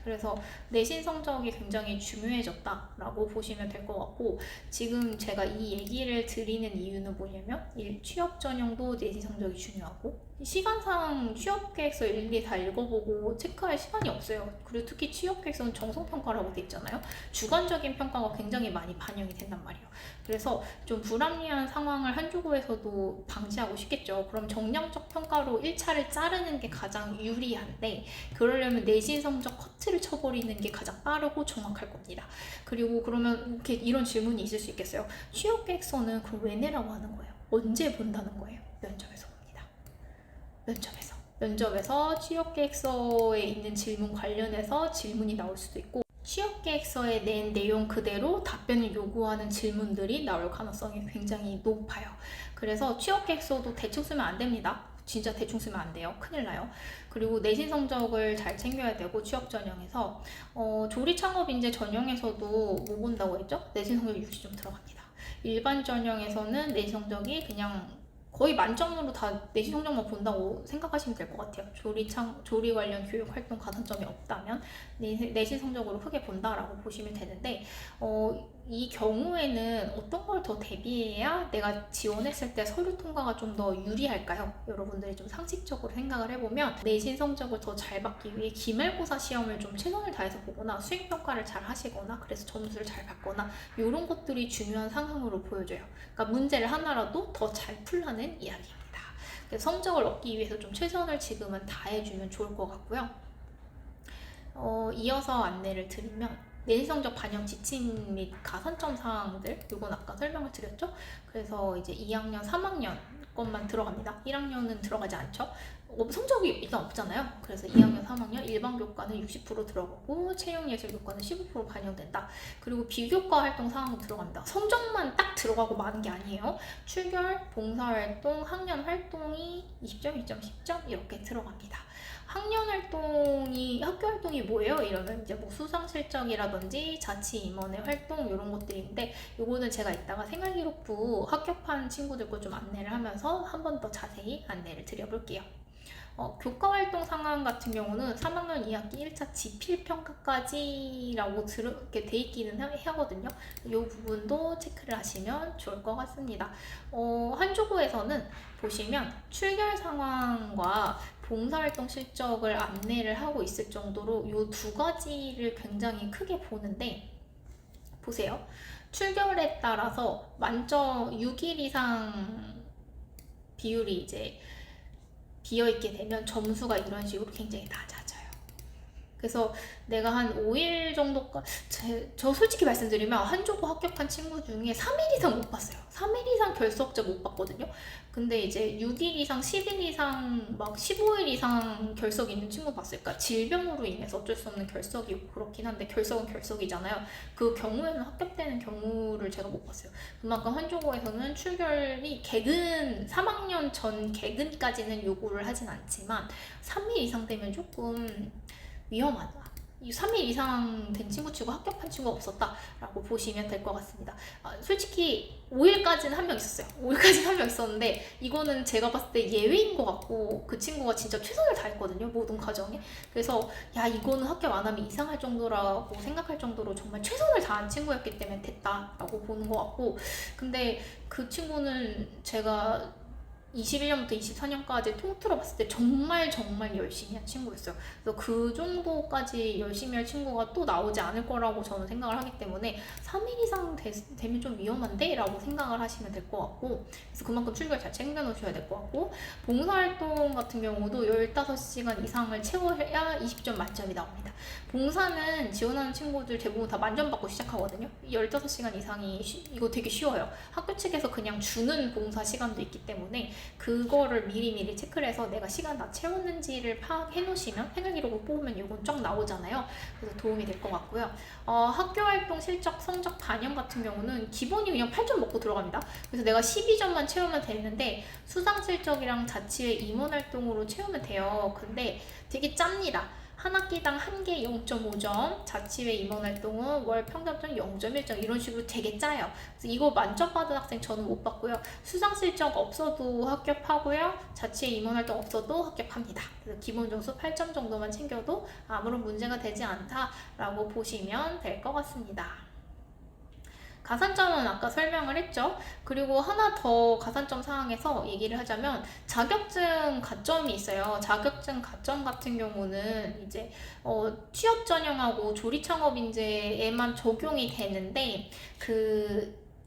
그래서 내신 성적이 굉장히 중요해졌다라고 보시면 될 것 같고, 지금 제가 이 얘기를 드리는 이유는 뭐냐면, 취업 전형도 내신 성적이 중요하고, 시간상 취업 계획서 일일이 다 읽어보고 체크할 시간이 없어요. 그리고 특히 취업 계획서는 정성평가라고 돼 있잖아요. 주관적인 평가가 굉장히 많이 반영이 된단 말이에요. 그래서 좀 불합리한 상황을 한조고에서도 방지하고 싶겠죠. 그럼 정량적 평가로 1차를 자르는 게 가장 유리한데, 그러려면 내신 성적 커트를 쳐버리는 게 가장 빠르고 정확할 겁니다. 그리고 그러면 이렇게 이런 질문이 있을 수 있겠어요. 취업 계획서는 그럼 왜 내라고 하는 거예요? 언제 본다는 거예요? 면접에서 봅니다. 면접에서 취업계획서에 있는 질문 관련해서 질문이 나올 수도 있고, 취업계획서에 낸 내용 그대로 답변을 요구하는 질문들이 나올 가능성이 굉장히 높아요. 그래서 취업계획서도 대충 쓰면 안 됩니다. 진짜 대충 쓰면 안 돼요. 큰일 나요. 그리고 내신 성적을 잘 챙겨야 되고 취업 전형에서 조리 창업 인재 전형에서도 뭐 본다고 했죠? 내신 성적 60점 들어갑니다. 일반 전형에서는 내신 성적이 그냥 거의 만점으로 다 내신 성적만 본다고 생각하시면 될 것 같아요. 조리 관련 교육 활동 가산점이 없다면 내신 성적으로 크게 본다라고 보시면 되는데, 이 경우에는 어떤 걸 더 대비해야 내가 지원했을 때 서류 통과가 좀 더 유리할까요? 여러분들이 좀 상식적으로 생각을 해보면 내신 성적을 더 잘 받기 위해 기말고사 시험을 좀 최선을 다해서 보거나 수행평가를 잘 하시거나 그래서 점수를 잘 받거나 이런 것들이 중요한 상황으로 보여져요. 그러니까 문제를 하나라도 더 잘 풀라는 이야기입니다. 그래서 성적을 얻기 위해서 좀 최선을 지금은 다해주면 좋을 것 같고요. 이어서 안내를 드리면 내신 성적 반영 지침 및 가산점 사항들, 이건 아까 설명을 드렸죠? 그래서 이제 2학년, 3학년 것만 들어갑니다. 1학년은 들어가지 않죠? 성적이 일단 없잖아요. 그래서 2학년, 3학년 일반 교과는 60% 들어가고 체육예술 교과는 15% 반영된다. 그리고 비교과 활동 사항도 들어갑니다. 성적만 딱 들어가고 마는 게 아니에요. 출결, 봉사활동, 학년 활동이 20점, 2점, 10점 이렇게 들어갑니다. 학교 활동이 뭐예요? 이러면 이제 뭐 수상 실적이라든지 자치 임원의 활동 이런 것들인데, 요거는 제가 이따가 생활기록부 합격한 친구들 거 좀 안내를 하면서 한 번 더 자세히 안내를 드려볼게요. 교과 활동 상황 같은 경우는 3학년 2학기 1차 지필평가까지라고 이렇게 돼 있기는 하거든요. 이 부분도 체크를 하시면 좋을 것 같습니다. 한조고에서는 보시면 출결 상황과 봉사활동 실적을 안내를 하고 있을 정도로 이 두 가지를 굉장히 크게 보는데, 보세요. 출결에 따라서 만점 6일 이상 비율이 이제 비어있게 되면 점수가 이런 식으로 굉장히 낮아져요. 그래서 내가 한 5일 정도까지, 저 솔직히 말씀드리면 한조고 합격한 친구 중에 3일 이상 못 봤어요. 3일 이상 결석자 못 봤거든요. 근데 이제 6일 이상, 10일 이상, 막 15일 이상 결석 있는 친구 봤어요. 그러니까 질병으로 인해서 어쩔 수 없는 결석이 그렇긴 한데, 결석은 결석이잖아요. 그 경우에는 합격되는 경우를 제가 못 봤어요. 그만큼 한조고에서는 출결이 3학년 전 개근까지는 요구를 하진 않지만 3일 이상 되면 조금 위험하다. 3일 이상 된 친구 치고 합격한 친구가 없었다라고 보시면 될 것 같습니다. 솔직히 5일까지는 한 명 있었어요. 5일까지는 한 명 있었는데 이거는 제가 봤을 때 예외인 것 같고, 그 친구가 진짜 최선을 다했거든요. 모든 과정에. 그래서 이거는 합격 안 하면 이상할 정도라고 생각할 정도로 정말 최선을 다한 친구였기 때문에 됐다라고 보는 것 같고, 근데 그 친구는 제가 21년부터 24년까지 통틀어 봤을 때 정말 열심히 한 친구였어요. 그래서 그 정도까지 열심히 할 친구가 또 나오지 않을 거라고 저는 생각을 하기 때문에 3일 이상 되면 좀 위험한데? 라고 생각을 하시면 될 것 같고, 그래서 그만큼 출결 잘 챙겨 놓으셔야 될 것 같고, 봉사활동 같은 경우도 15시간 이상을 채워야 20점 만점이 나옵니다. 봉사는 지원하는 친구들 대부분 다 만점 받고 시작하거든요. 15시간 이상이 이거 되게 쉬워요. 학교 측에서 그냥 주는 봉사 시간도 있기 때문에 그거를 미리미리 체크를 해서 내가 시간 다 채웠는지를 파악해 놓으시면 생활기록을 뽑으면 이건 쫙 나오잖아요. 그래서 도움이 될 것 같고요. 학교활동 실적 성적 반영 같은 경우는 기본이 그냥 8점 먹고 들어갑니다. 그래서 내가 12점만 채우면 되는데 수상 실적이랑 자치회 임원활동으로 채우면 돼요. 근데 되게 짭니다. 한 학기당 한 개 0.5점, 자치회 임원활동은 월 평점점 0.1점 이런 식으로 되게 짜요. 그래서 이거 만점 받은 학생 저는 못 봤고요. 수상 실적 없어도 합격하고요. 자치회 임원활동 없어도 합격합니다. 그래서 기본 점수 8점 정도만 챙겨도 아무런 문제가 되지 않다라고 보시면 될 것 같습니다. 가산점은 아까 설명을 했죠. 그리고 하나 더 가산점 사항에서 얘기를 하자면 자격증 가점이 있어요. 자격증 가점 같은 경우는 이제 취업 전형하고 조리 창업 인재에만 적용이 되는데,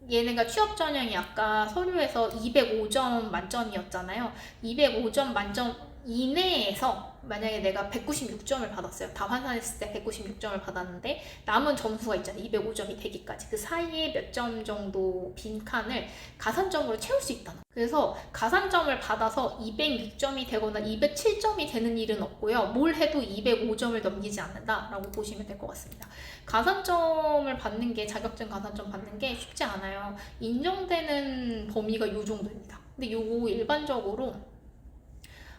얘네가 취업 전형이 아까 서류에서 205점 만점이었잖아요. 205점 만점 이내에서 만약에 내가 196점을 받았어요. 다 환산했을 때 196점을 받았는데 남은 점수가 있잖아요. 205점이 되기까지. 그 사이에 몇 점 정도 빈칸을 가산점으로 채울 수 있다. 그래서 가산점을 받아서 206점이 되거나 207점이 되는 일은 없고요. 뭘 해도 205점을 넘기지 않는다라고 보시면 될 것 같습니다. 가산점을 받는 게, 자격증 가산점 받는 게 쉽지 않아요. 인정되는 범위가 이 정도입니다. 근데 요거 일반적으로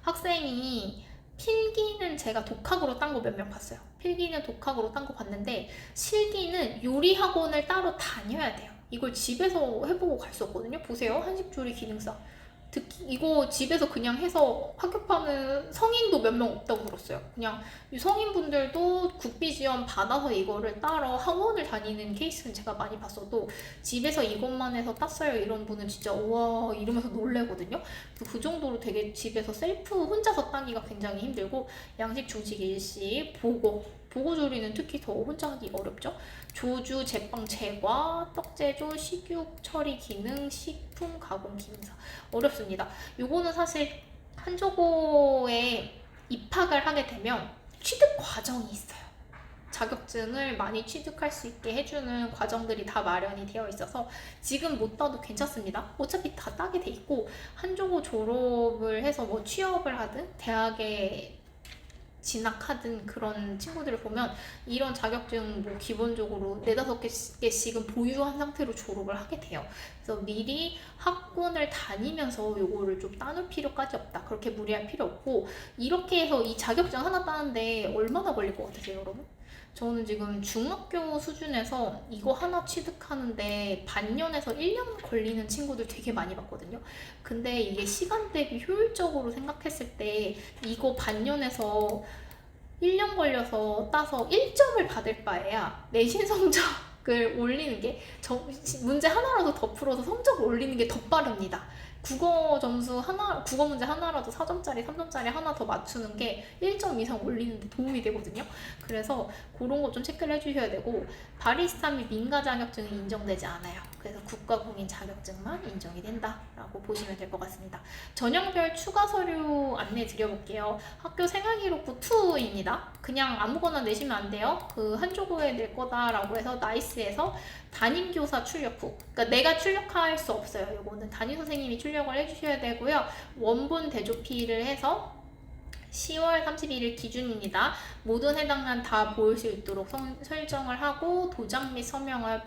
학생이 필기는 제가 독학으로 딴 거 몇 명 봤어요. 필기는 독학으로 딴 거 봤는데 실기는 요리 학원을 따로 다녀야 돼요. 이걸 집에서 해보고 갈 수 없거든요. 보세요. 한식조리 기능사. 특히 이거 집에서 그냥 해서 학교파는 성인도 몇 명 없다고 들었어요. 그냥 이 성인분들도 국비 지원 받아서 이거를 따러 학원을 다니는 케이스는 제가 많이 봤어도 집에서 이것만 해서 땄어요 이런 분은 진짜 우와 이러면서 놀래거든요. 그 정도로 되게 집에서 셀프 혼자서 따기가 굉장히 힘들고 양식, 중식, 일식, 보고 조리는 특히 더 혼자 하기 어렵죠. 조주, 제빵, 제과, 떡 제조, 식육 처리 기능, 식품 가공 기능사 어렵습니다. 요거는 사실 한조고에 입학을 하게 되면 취득 과정이 있어요. 자격증을 많이 취득할 수 있게 해주는 과정들이 다 마련이 되어 있어서 지금 못 따도 괜찮습니다. 어차피 다 따게 돼 있고 한조고 졸업을 해서 뭐 취업을 하든 대학에 진학하든 그런 친구들을 보면 이런 자격증 뭐 기본적으로 4-5개씩은 보유한 상태로 졸업을 하게 돼요. 그래서 미리 학원을 다니면서 요거를 좀 따놓을 필요까지 없다. 그렇게 무리할 필요 없고 이렇게 해서 이 자격증 하나 따는데 얼마나 걸릴 것 같으세요, 여러분? 저는 지금 중학교 수준에서 이거 하나 취득하는데 반년에서 1년 걸리는 친구들 되게 많이 봤거든요. 근데 이게 시간 대비 효율적으로 생각했을 때 이거 반년에서 1년 걸려서 따서 1점을 받을 바에야 내신 성적을 올리는 게 문제 하나라도 더 풀어서 성적을 올리는 게 더 빠릅니다. 국어 점수 하나, 국어 문제 하나라도 4점짜리, 3점짜리 하나 더 맞추는 게 1점 이상 올리는 데 도움이 되거든요. 그래서 그런 거 좀 체크를 해주셔야 되고 바리스타 및 민가 자격증이 인정되지 않아요. 그래서 국가공인 자격증만 인정이 된다라고 보시면 될 것 같습니다. 전형별 추가 서류 안내 드려볼게요. 학교 생활기록부 2입니다. 그냥 아무거나 내시면 안 돼요. 그 한조고에 낼 거다라고 해서 나이스에서 담임교사 출력 후, 그러니까 내가 출력할 수 없어요. 이거는 담임 선생님이 출력을 해주셔야 되고요. 원본 대조피를 해서 10월 31일 기준입니다. 모든 해당란 다 보일 수 있도록 설정을 하고 도장 및 서명을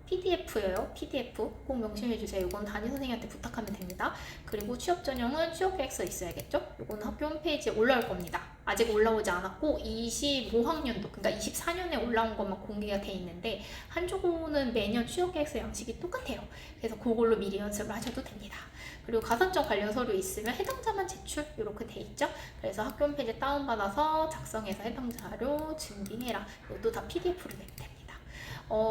PDF예요. PDF 꼭 명심해주세요. 이건 담임 선생님한테 부탁하면 됩니다. 그리고 취업 전형은 취업 계획서 있어야겠죠? 이거는 학교 홈페이지에 올라올 겁니다. 아직 올라오지 않았고 25학년도 그러니까 24년에 올라온 것만 공개가 돼 있는데 한조고는 매년 취업 계획서 양식이 똑같아요. 그래서 그걸로 미리 연습을 하셔도 됩니다. 그리고 가산점 관련 서류 있으면 해당자만 제출 이렇게 돼 있죠. 그래서 학교 홈페이지 다운받아서 작성해서 해당 자료 증빙해라. 이것도 다 PDF로 내면 됩니다.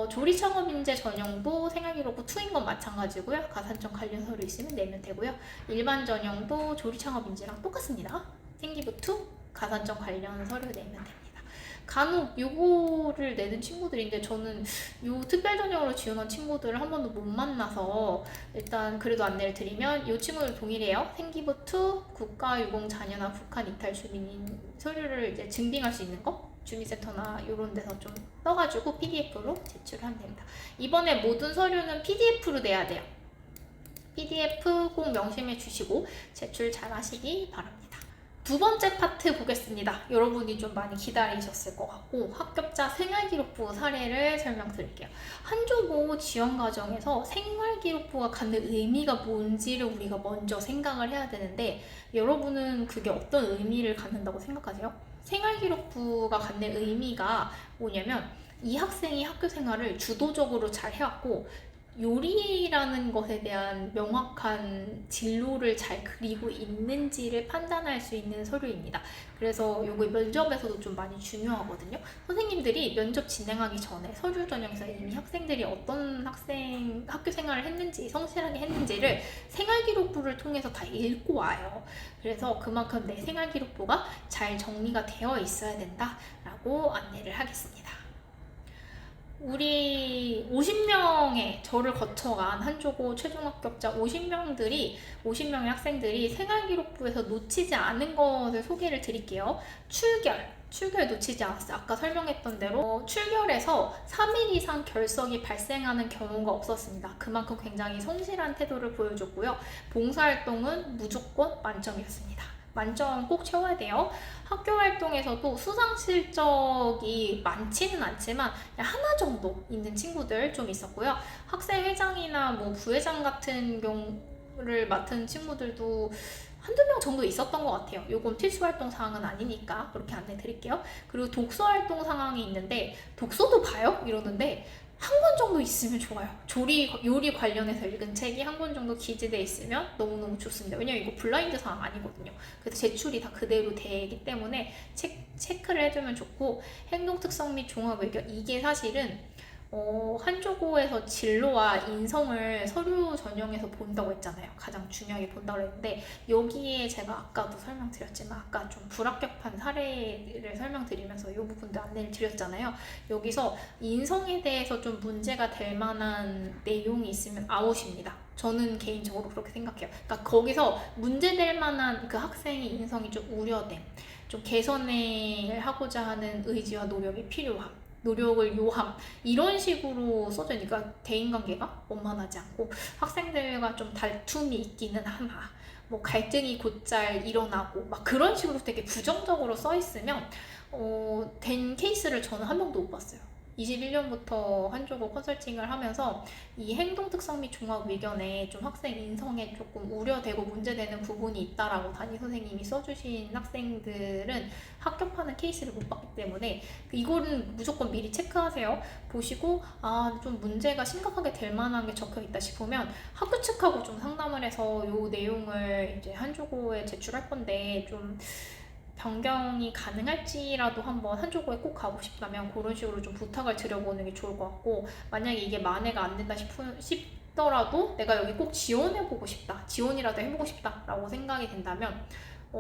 조리창업인재 전형도 생활기록부 2인 건 마찬가지고요. 가산점 관련 서류 있으면 내면 되고요. 일반 전형도 조리창업인재랑 똑같습니다. 생기부 2 가산점 관련 서류 내면 됩니다. 간혹 요거를 내는 친구들인데 저는 요 특별 전형으로 지원한 친구들을 한 번도 못 만나서 일단 그래도 안내를 드리면 요 친구들 동일해요. 생기부 2 국가유공 자녀나 북한 이탈 주민인 서류를 이제 증빙할 수 있는 거 주민센터나 이런 데서 좀 떠가지고 PDF로 제출하면 됩니다. 이번에 모든 서류는 PDF로 내야 돼요. PDF 꼭 명심해 주시고 제출 잘 하시기 바랍니다. 두 번째 파트 보겠습니다. 여러분이 좀 많이 기다리셨을 것 같고 합격자 생활기록부 사례를 설명드릴게요. 한조고 지원 과정에서 생활기록부가 갖는 의미가 뭔지를 우리가 먼저 생각을 해야 되는데 여러분은 그게 어떤 의미를 갖는다고 생각하세요? 생활기록부가 갖는 의미가 뭐냐면 이 학생이 학교 생활을 주도적으로 잘 해왔고 요리라는 것에 대한 명확한 진로를 잘 그리고 있는지를 판단할 수 있는 서류입니다. 그래서 이거 면접에서도 좀 많이 중요하거든요. 선생님들이 면접 진행하기 전에 서류 전형에서 이미 학생들이 어떤 학교 생활을 했는지 성실하게 했는지를 생활기록부를 통해서 다 읽고 와요. 그래서 그만큼 내 생활기록부가 잘 정리가 되어 있어야 된다라고 안내를 하겠습니다. 우리 50명의 저를 거쳐간 한조고 최종 합격자 50명의 학생들이 생활기록부에서 놓치지 않은 것을 소개를 드릴게요. 출결 놓치지 않았어요. 아까 설명했던 대로 출결에서 3일 이상 결석이 발생하는 경우가 없었습니다. 그만큼 굉장히 성실한 태도를 보여줬고요. 봉사활동은 무조건 만점이었습니다. 만점 꼭 채워야 돼요. 학교 활동에서도 수상 실적이 많지는 않지만 하나 정도 있는 친구들 좀 있었고요. 학생회장이나 뭐 부회장 같은 경우를 맡은 친구들도 한두 명 정도 있었던 것 같아요. 요건 필수 활동 사항은 아니니까 그렇게 안내 드릴게요. 그리고 독서 활동 상황이 있는데 독서도 봐요? 이러는데 한 권 정도 있으면 좋아요. 요리 관련해서 읽은 책이 한 권 정도 기재돼 있으면 너무너무 좋습니다. 왜냐면 이거 블라인드 사항 아니거든요. 그래서 제출이 다 그대로 되기 때문에 체크를 해주면 좋고, 행동 특성 및 종합 의견, 이게 사실은 한조고에서 진로와 인성을 서류 전형에서 본다고 했잖아요. 가장 중요하게 본다고 했는데, 여기에 제가 아까도 설명드렸지만 아까 좀 불합격한 사례를 설명드리면서 이 부분도 안내를 드렸잖아요. 여기서 인성에 대해서 좀 문제가 될 만한 내용이 있으면 아웃입니다. 저는 개인적으로 그렇게 생각해요. 그러니까 거기서 문제될 만한 그 학생의 인성이 좀 우려됨, 좀 개선을 하고자 하는 의지와 노력이 필요함, 노력을 요함, 이런 식으로 써져 있으니까 대인관계가 원만하지 않고 학생들과 좀 다툼이 있기는 하나, 뭐 갈등이 곧잘 일어나고 막 그런 식으로 되게 부정적으로 써 있으면 된 케이스를 저는 한 번도 못 봤어요. 21년부터 한조고 컨설팅을 하면서 이 행동 특성 및 종합 의견에 좀 학생 인성에 조금 우려되고 문제되는 부분이 있다라고 담임 선생님이 써주신 학생들은 합격하는 케이스를 못 봤기 때문에 이거는 무조건 미리 체크하세요. 보시고 좀 문제가 심각하게 될 만한 게 적혀 있다 싶으면 학교 측하고 좀 상담을 해서 요 내용을 이제 한조고에 제출할 건데 좀 변경이 가능할지라도 한번 한조고에 꼭 가고 싶다면 그런 식으로 좀 부탁을 드려보는 게 좋을 것 같고, 만약에 이게 만회가 안 된다 싶더라도 내가 여기 꼭 지원해보고 싶다, 지원이라도 해보고 싶다 라고 생각이 된다면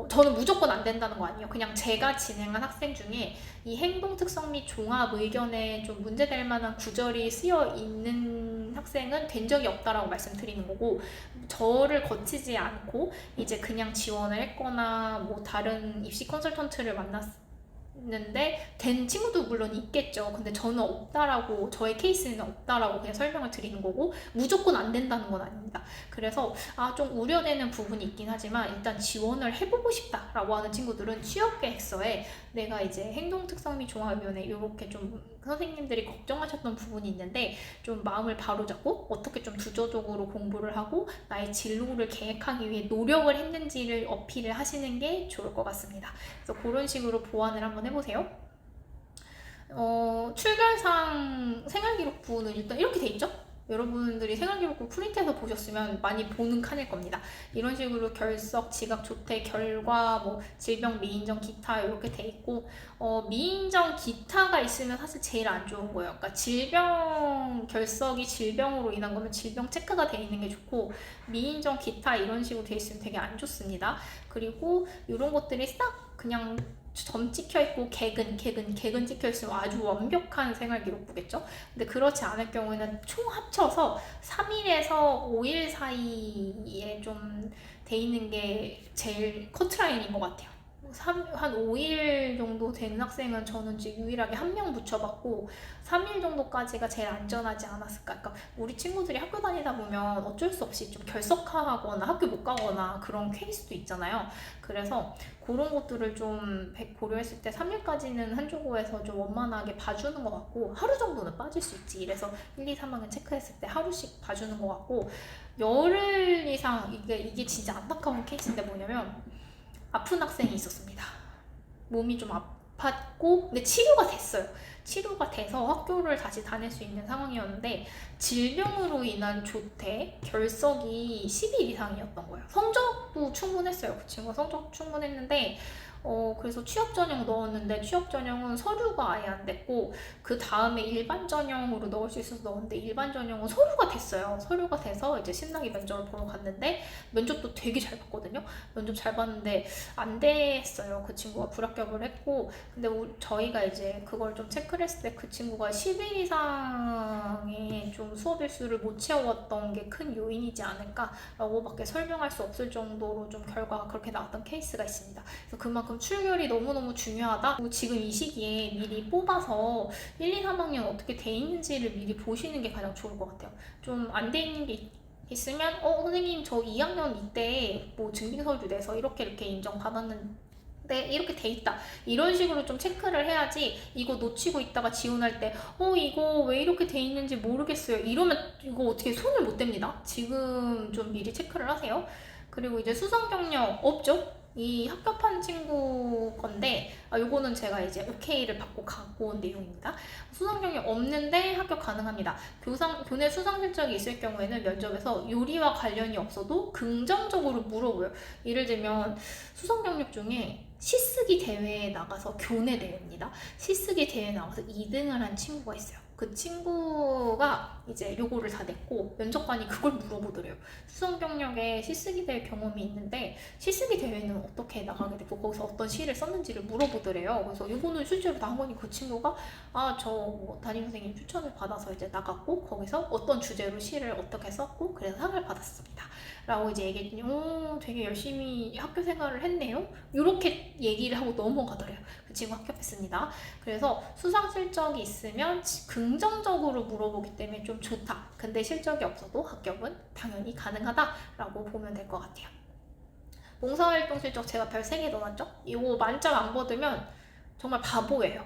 저는 무조건 안 된다는 거 아니에요. 그냥 제가 진행한 학생 중에 이 행동 특성 및 종합 의견에 좀 문제될 만한 구절이 쓰여 있는 학생은 된 적이 없다라고 말씀드리는 거고, 저를 거치지 않고 이제 그냥 지원을 했거나 뭐 다른 입시 컨설턴트를 만났는데 된 친구도 물론 있겠죠. 근데 저는 없다라고, 저의 케이스는 없다라고 그냥 설명을 드리는 거고, 무조건 안 된다는 건 아닙니다. 그래서 좀 우려되는 부분이 있긴 하지만 일단 지원을 해보고 싶다라고 하는 친구들은 취업계획서에 내가 이제 행동 특성 및 종합위원회 이렇게 좀 선생님들이 걱정하셨던 부분이 있는데 좀 마음을 바로잡고 어떻게 좀 두저적으로 공부를 하고 나의 진로를 계획하기 위해 노력을 했는지를 어필을 하시는 게 좋을 것 같습니다. 그래서 그런 식으로 보완을 한번 해보세요. 출결상 생활기록부는 일단 이렇게 돼 있죠? 여러분들이 생활기록부 프린트해서 보셨으면 많이 보는 칸일 겁니다. 이런 식으로 결석, 지각, 조퇴, 결과, 뭐 질병, 미인정, 기타 이렇게 돼 있고, 미인정, 기타가 있으면 사실 제일 안 좋은 거예요. 그러니까 질병, 결석이 질병으로 인한 거면 질병 체크가 돼 있는 게 좋고, 미인정, 기타 이런 식으로 돼 있으면 되게 안 좋습니다. 그리고 이런 것들이 싹 그냥 점 찍혀있고 개근 찍혀있으면 아주 완벽한 생활기록부겠죠. 근데 그렇지 않을 경우에는 총 합쳐서 3일에서 5일 사이에 좀 돼 있는 게 제일 커트라인인 것 같아요. 한 5일 정도 되는 학생은 저는 지금 유일하게 한 명 붙여봤고 3일 정도까지가 제일 안전하지 않았을까. 그러니까 우리 친구들이 학교 다니다 보면 어쩔 수 없이 좀 결석하거나 학교 못 가거나 그런 케이스도 있잖아요. 그래서 그런 것들을 좀 고려했을 때 3일까지는 한조고에서 좀 원만하게 봐주는 것 같고, 하루 정도는 빠질 수 있지. 이래서 1, 2, 3학년 체크했을 때 하루씩 봐주는 것 같고, 열흘 이상 이게 진짜 안타까운 케이스인데 뭐냐면 아픈 학생이 있었습니다. 몸이 좀 아팠고 근데 치료가 됐어요. 치료가 돼서 학교를 다시 다닐 수 있는 상황이었는데 질병으로 인한 조퇴, 결석이 10일 이상이었던 거예요. 성적도 충분했어요. 그 친구가 성적 충분했는데 그래서 취업 전형 넣었는데 취업 전형은 서류가 아예 안 됐고 그 다음에 일반 전형으로 넣을 수 있어서 넣었는데 일반 전형은 서류가 됐어요. 서류가 돼서 이제 신나게 면접을 보러 갔는데 면접도 되게 잘 봤거든요. 면접 잘 봤는데 안 됐어요. 그 친구가 불합격을 했고, 근데 저희가 이제 그걸 좀 체크를 했을 때 그 친구가 10일 이상의 좀 수업 일수를 못 채웠던 게 큰 요인이지 않을까라고 밖에 설명할 수 없을 정도로 좀 결과가 그렇게 나왔던 케이스가 있습니다. 그래서 그만큼 출결이 너무너무 중요하다. 지금 이 시기에 미리 뽑아서 1, 2, 3학년 어떻게 돼 있는지를 미리 보시는 게 가장 좋을 것 같아요. 좀 안 돼 있는 게 있으면 선생님 저 2학년 이때 뭐 증빙서류 내서 이렇게 인정받았는데 이렇게 돼 있다, 이런 식으로 좀 체크를 해야지. 이거 놓치고 있다가 지원할 때 이거 왜 이렇게 돼 있는지 모르겠어요 이러면 이거 어떻게 손을 못 댑니다. 지금 좀 미리 체크를 하세요. 그리고 이제 수상 경력 없죠? 이 합격한 친구 건데, 요거는 제가 이제 오케이를 받고 갖고 온 내용입니다. 수상 경력 없는데 합격 가능합니다. 교내 수상 실적이 있을 경우에는 면접에서 요리와 관련이 없어도 긍정적으로 물어보요. 예를 들면 수상 경력 중에 시쓰기 대회에 나가서 교내 대회입니다. 시쓰기 대회에 나가서 2등을 한 친구가 있어요. 그 친구가 이제 요거를 다 냈고 면접관이 그걸 물어보더래요. 수상 경력에 시쓰기 대회 경험이 있는데 시쓰기 대회는 어떻게 나가게 됐고 거기서 어떤 시를 썼는지를 물어보더래요. 그래서 요거는 실제로 다 한 거니 그 친구가 저 뭐 담임 선생님 추천을 받아서 이제 나갔고 거기서 어떤 주제로 시를 어떻게 썼고 그래서 상을 받았습니다. 라고 이제 얘기했더니 되게 열심히 학교 생활을 했네요. 이렇게 얘기를 하고 넘어가더래요. 그 친구 합격했습니다. 그래서 수상 실적이 있으면 긍정적으로 물어보기 때문에 좀 좋다. 근데 실적이 없어도 합격은 당연히 가능하다라고 보면 될 것 같아요. 봉사활동 실적 제가 별 3개 넣어놨죠? 이거 만점 안 받으면 정말 바보예요.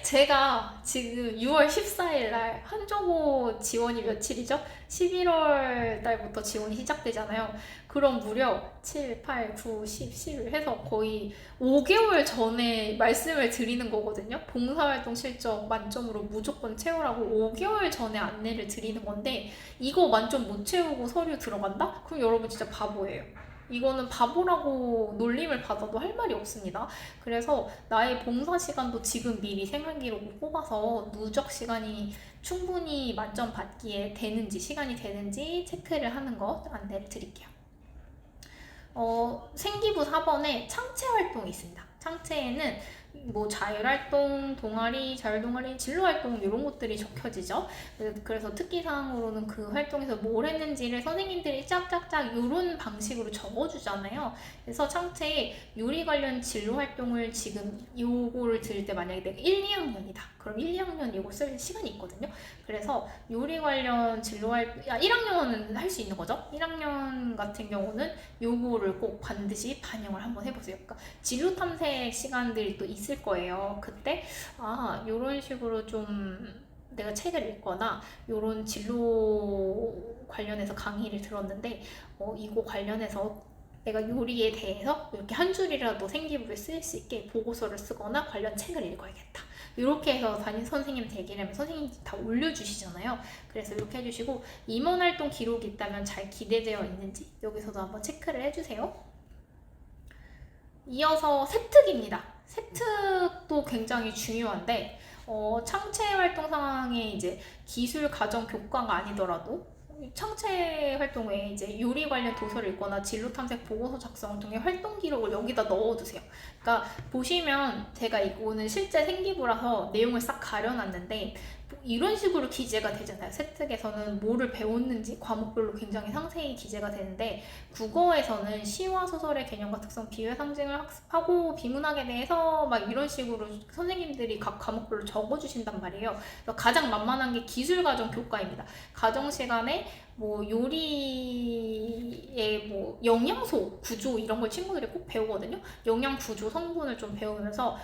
제가 지금 6월 14일 날 한조고 지원이 며칠이죠? 11월 달부터 지원이 시작되잖아요. 그럼 무려 7, 8, 9, 10, 11 해서 거의 5개월 전에 말씀을 드리는 거거든요. 봉사활동 실적 만점으로 무조건 채우라고 5개월 전에 안내를 드리는 건데 이거 만점 못 채우고 서류 들어간다? 그럼 여러분 진짜 바보예요. 이거는 바보라고 놀림을 받아도 할 말이 없습니다. 그래서 나의 봉사 시간도 지금 미리 생활기록을 뽑아서 누적 시간이 충분히 만점 받기에 되는지 시간이 되는지 체크를 하는 것 안내를 드릴게요. 생기부 4번에 창체 활동이 있습니다. 창체에는 뭐 자율활동, 동아리, 자율동아리, 진로활동 이런 것들이 적혀지죠. 그래서 특기사항으로는 그 활동에서 뭘 했는지를 선생님들이 짝짝짝 이런 방식으로 적어주잖아요. 그래서 창체에 요리 관련 진로활동을 지금 요거를 들을 때 만약에 내가 1, 2학년이다. 그럼 1, 2학년 이거 쓸 시간이 있거든요. 그래서 요리 관련 진로활동, 1학년은 할 수 있는 거죠. 1학년 같은 경우는 요거를 꼭 반드시 반영을 한번 해보세요. 그러니까 진로 탐색 시간들이 또 있을 거예요. 그때 요런 식으로 좀 내가 책을 읽거나 요런 진로 관련해서 강의를 들었는데 이거 관련해서 내가 요리에 대해서 이렇게 한 줄이라도 생기부를 쓸 수 있게 보고서를 쓰거나 관련 책을 읽어야겠다. 이렇게 해서 담임 선생님한테 얘기를 하면 선생님이 다 올려주시잖아요. 그래서 이렇게 해주시고 임원활동 기록이 있다면 잘 기재되어 있는지 여기서도 한번 체크를 해주세요. 이어서 세특입니다. 세특도 굉장히 중요한데 창체 활동 상황에 이제 기술 과정 교과가 아니더라도 창체 활동에 이제 요리 관련 도서를 읽거나 진로 탐색 보고서 작성 등의 활동 기록을 여기다 넣어두세요. 그러니까 보시면 제가 이거는 실제 생기부라서 내용을 싹 가려놨는데 이런 식으로 기재가 되잖아요. 세특에서는 뭐를 배웠는지 과목별로 굉장히 상세히 기재가 되는데 국어에서는 시와 소설의 개념과 특성, 비유의 상징을 학습하고 비문학에 대해서 막 이런 식으로 선생님들이 각 과목별로 적어주신단 말이에요. 그래서 가장 만만한 게 기술과정 교과입니다. 가정 시간에 뭐 요리의 뭐 영양소 구조 이런 걸 친구들이 꼭 배우거든요. 영양 구조 성분을 좀 배우면서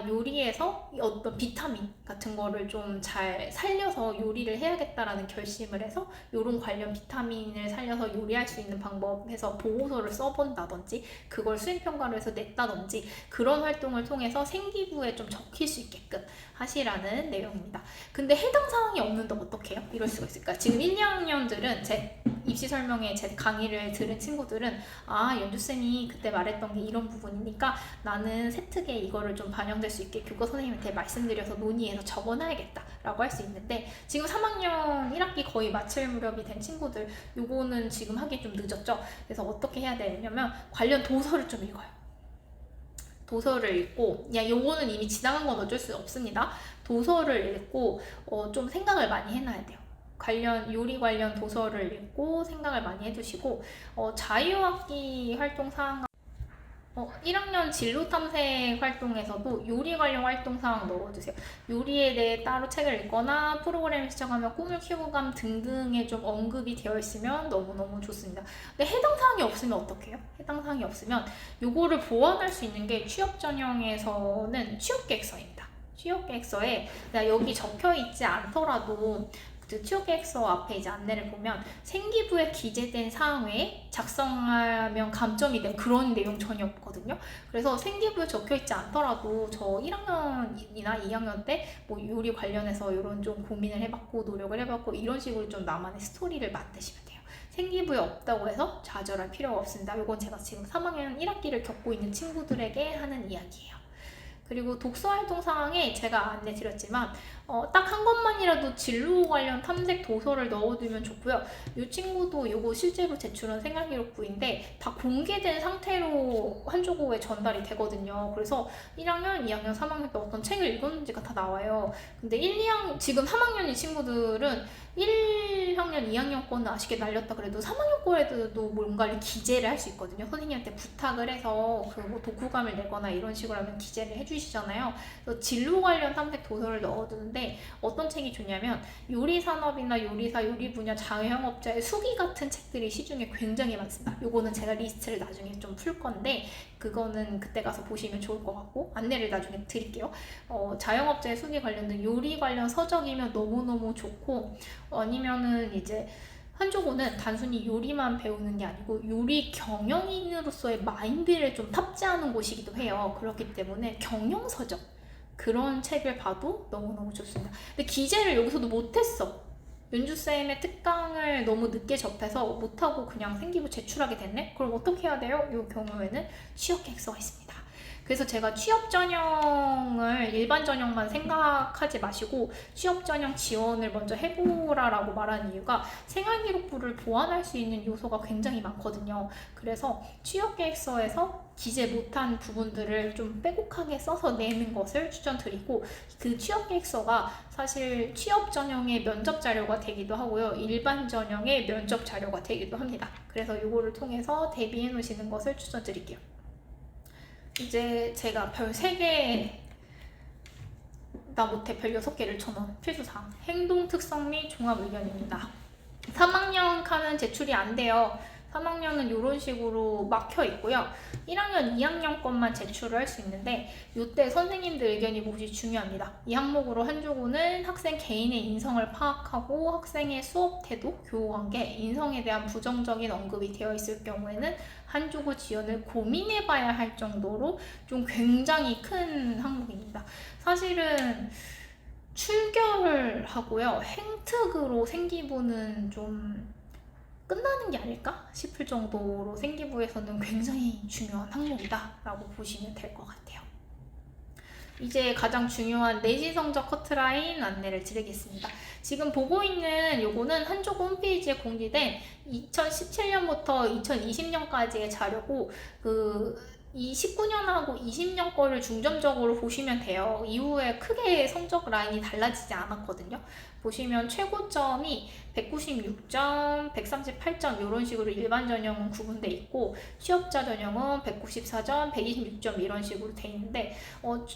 요리에서 어떤 비타민 같은 거를 좀 잘 살려서 요리를 해야겠다라는 결심을 해서 요런 관련 비타민을 살려서 요리할 수 있는 방법에서 보고서를 써본다든지 그걸 수행평가로 해서 냈다든지 그런 활동을 통해서 생기부에 좀 적힐 수 있게끔 하시라는 내용입니다. 근데 해당 사항이 없는데 어떡해요? 이럴 수가 있을까? 지금 1, 2학년들은 제 입시 설명회 제 강의를 들은 친구들은 연주쌤이 그때 말했던 게 이런 부분이니까 나는 세특에 이거를 좀 반영될 수 있게 교과 선생님한테 말씀드려서 논의해서 적어놔야겠다 라고 할 수 있는데 지금 3학년 1학기 거의 마칠 무렵이 된 친구들 요거는 지금 하기 좀 늦었죠. 그래서 어떻게 해야 되냐면 관련 도서를 좀 읽어요. 도서를 읽고 요거는 이미 지나간 건 어쩔 수 없습니다. 도서를 읽고 좀 생각을 많이 해놔야 돼요. 요리 관련 도서를 읽고 생각을 많이 해두시고 자유학기 활동 사항 1학년 진로 탐색 활동에서도 요리 관련 활동 사항 넣어주세요. 요리에 대해 따로 책을 읽거나 프로그램을 시청하며 꿈을 키우고 감 등등에 좀 언급이 되어 있으면 너무너무 좋습니다. 근데 해당 사항이 없으면 어떡해요? 해당 사항이 없으면 요거를 보완할 수 있는 게 취업 전형에서는 취업 계획서입니다. 취업 계획서에 여기 적혀 있지 않더라도 그 취업계획서 앞에 이제 안내를 보면 생기부에 기재된 사항 외에 작성하면 감점이 된 그런 내용 전혀 없거든요. 그래서 생기부에 적혀있지 않더라도 저 1학년이나 2학년 때 뭐 요리 관련해서 이런 좀 고민을 해봤고 노력을 해봤고 이런 식으로 좀 나만의 스토리를 만드시면 돼요. 생기부에 없다고 해서 좌절할 필요가 없습니다. 이건 제가 지금 3학년 1학기를 겪고 있는 친구들에게 하는 이야기예요. 그리고 독서활동 상황에 제가 안내 드렸지만 딱 한 권만이라도 진로 관련 탐색 도서를 넣어두면 좋고요. 이 친구도 이거 실제로 제출한 생활기록부인데 다 공개된 상태로 한조고에 전달이 되거든요. 그래서 1학년, 2학년, 3학년 때 어떤 책을 읽었는지가 다 나와요. 근데 지금 3학년인 친구들은 1학년, 2학년 거는 아쉽게 날렸다 그래도 3학년 거에도 뭔가를 기재를 할 수 있거든요. 선생님한테 부탁을 해서 그 뭐 독후감을 내거나 이런 식으로 하면 기재를 해주시잖아요. 그래서 진로 관련 탐색 도서를 넣어두는데 어떤 책이 좋냐면 요리산업이나 요리사, 요리분야, 자영업자의 수기 같은 책들이 시중에 굉장히 많습니다. 요거는 제가 리스트를 나중에 좀 풀 건데 그거는 그때 가서 보시면 좋을 것 같고 안내를 나중에 드릴게요. 자영업자의 수기 관련된 요리 관련 서적이면 너무너무 좋고 아니면은 이제 한조고는 단순히 요리만 배우는 게 아니고 요리 경영인으로서의 마인드를 좀 탑재하는 곳이기도 해요. 그렇기 때문에 경영서적 그런 책을 봐도 너무너무 좋습니다. 근데 기재를 여기서도 못했어. 연주쌤의 특강을 너무 늦게 접해서 못하고 그냥 생기부 제출하게 됐네? 그럼 어떻게 해야 돼요? 이 경우에는 취업계획서가 있습니다. 그래서 제가 취업 전형을 일반 전형만 생각하지 마시고 취업 전형 지원을 먼저 해보라라고 말하는 이유가 생활기록부를 보완할 수 있는 요소가 굉장히 많거든요. 그래서 취업계획서에서 기재 못한 부분들을 좀 빼곡하게 써서 내는 것을 추천드리고 그 취업계획서가 사실 취업 전형의 면접 자료가 되기도 하고요. 일반 전형의 면접 자료가 되기도 합니다. 그래서 이거를 통해서 대비해 놓으시는 것을 추천드릴게요. 이제 제가 별 3개 나 못해 별 6개를 쳐놓은 필수사항 행동 특성 및 종합 의견입니다. 3학년 칸은 제출이 안 돼요. 3학년은 이런 식으로 막혀 있고요. 1학년, 2학년 것만 제출을 할 수 있는데 이때 선생님들 의견이 무지 중요합니다. 이 항목으로 한조고는 학생 개인의 인성을 파악하고 학생의 수업 태도, 교우관계, 인성에 대한 부정적인 언급이 되어 있을 경우에는 한조고 지원을 고민해봐야 할 정도로 좀 굉장히 큰 항목입니다. 사실은 출결하고요. 행특으로 생기부는 좀 끝나는 게 아닐까 싶을 정도로 생기부에서는 굉장히 중요한 항목이다 라고 보시면 될 것 같아요. 이제 가장 중요한 내신 성적 커트라인 안내를 드리겠습니다. 지금 보고 있는 요거는 한조고 홈페이지에 공지된 2017년부터 2020년까지의 자료고 이 19년하고 20년 거를 중점적으로 보시면 돼요. 이후에 크게 성적 라인이 달라지지 않았거든요. 보시면 최고점이 196점, 138점 이런 식으로 일반 전형은 구분돼 있고 취업자 전형은 194점, 126점 이런 식으로 돼 있는데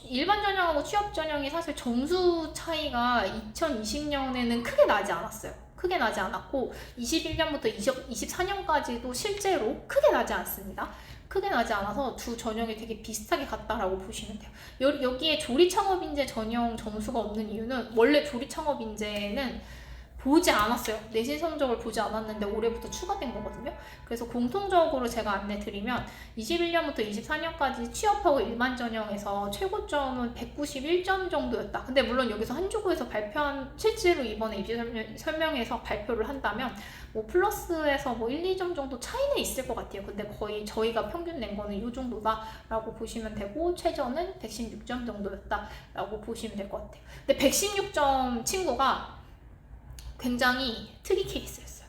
일반 전형하고 취업 전형이 사실 점수 차이가 2020년에는 크게 나지 않았어요. 크게 나지 않았고 21년부터 24년까지도 실제로 크게 나지 않습니다. 크게 나지 않아서 두 전형이 되게 비슷하게 갔다라고 보시면 돼요. 여기에 조리창업인재 전형 점수가 없는 이유는 원래 조리창업인재는 보지 않았어요. 내신 성적을 보지 않았는데 올해부터 추가된 거거든요. 그래서 공통적으로 제가 안내 드리면 21년부터 24년까지 취업하고 일반 전형에서 최고점은 191점 정도였다. 근데 물론 여기서 한조고에서 발표한 실제로 이번에 입시 설명에서 발표를 한다면 뭐 플러스에서 뭐 1, 2점 정도 차이는 있을 것 같아요. 근데 거의 저희가 평균 낸 거는 이 정도다 라고 보시면 되고 최저는 116점 정도였다 라고 보시면 될 것 같아요. 근데 116점 친구가 굉장히 특이 케이스였어요.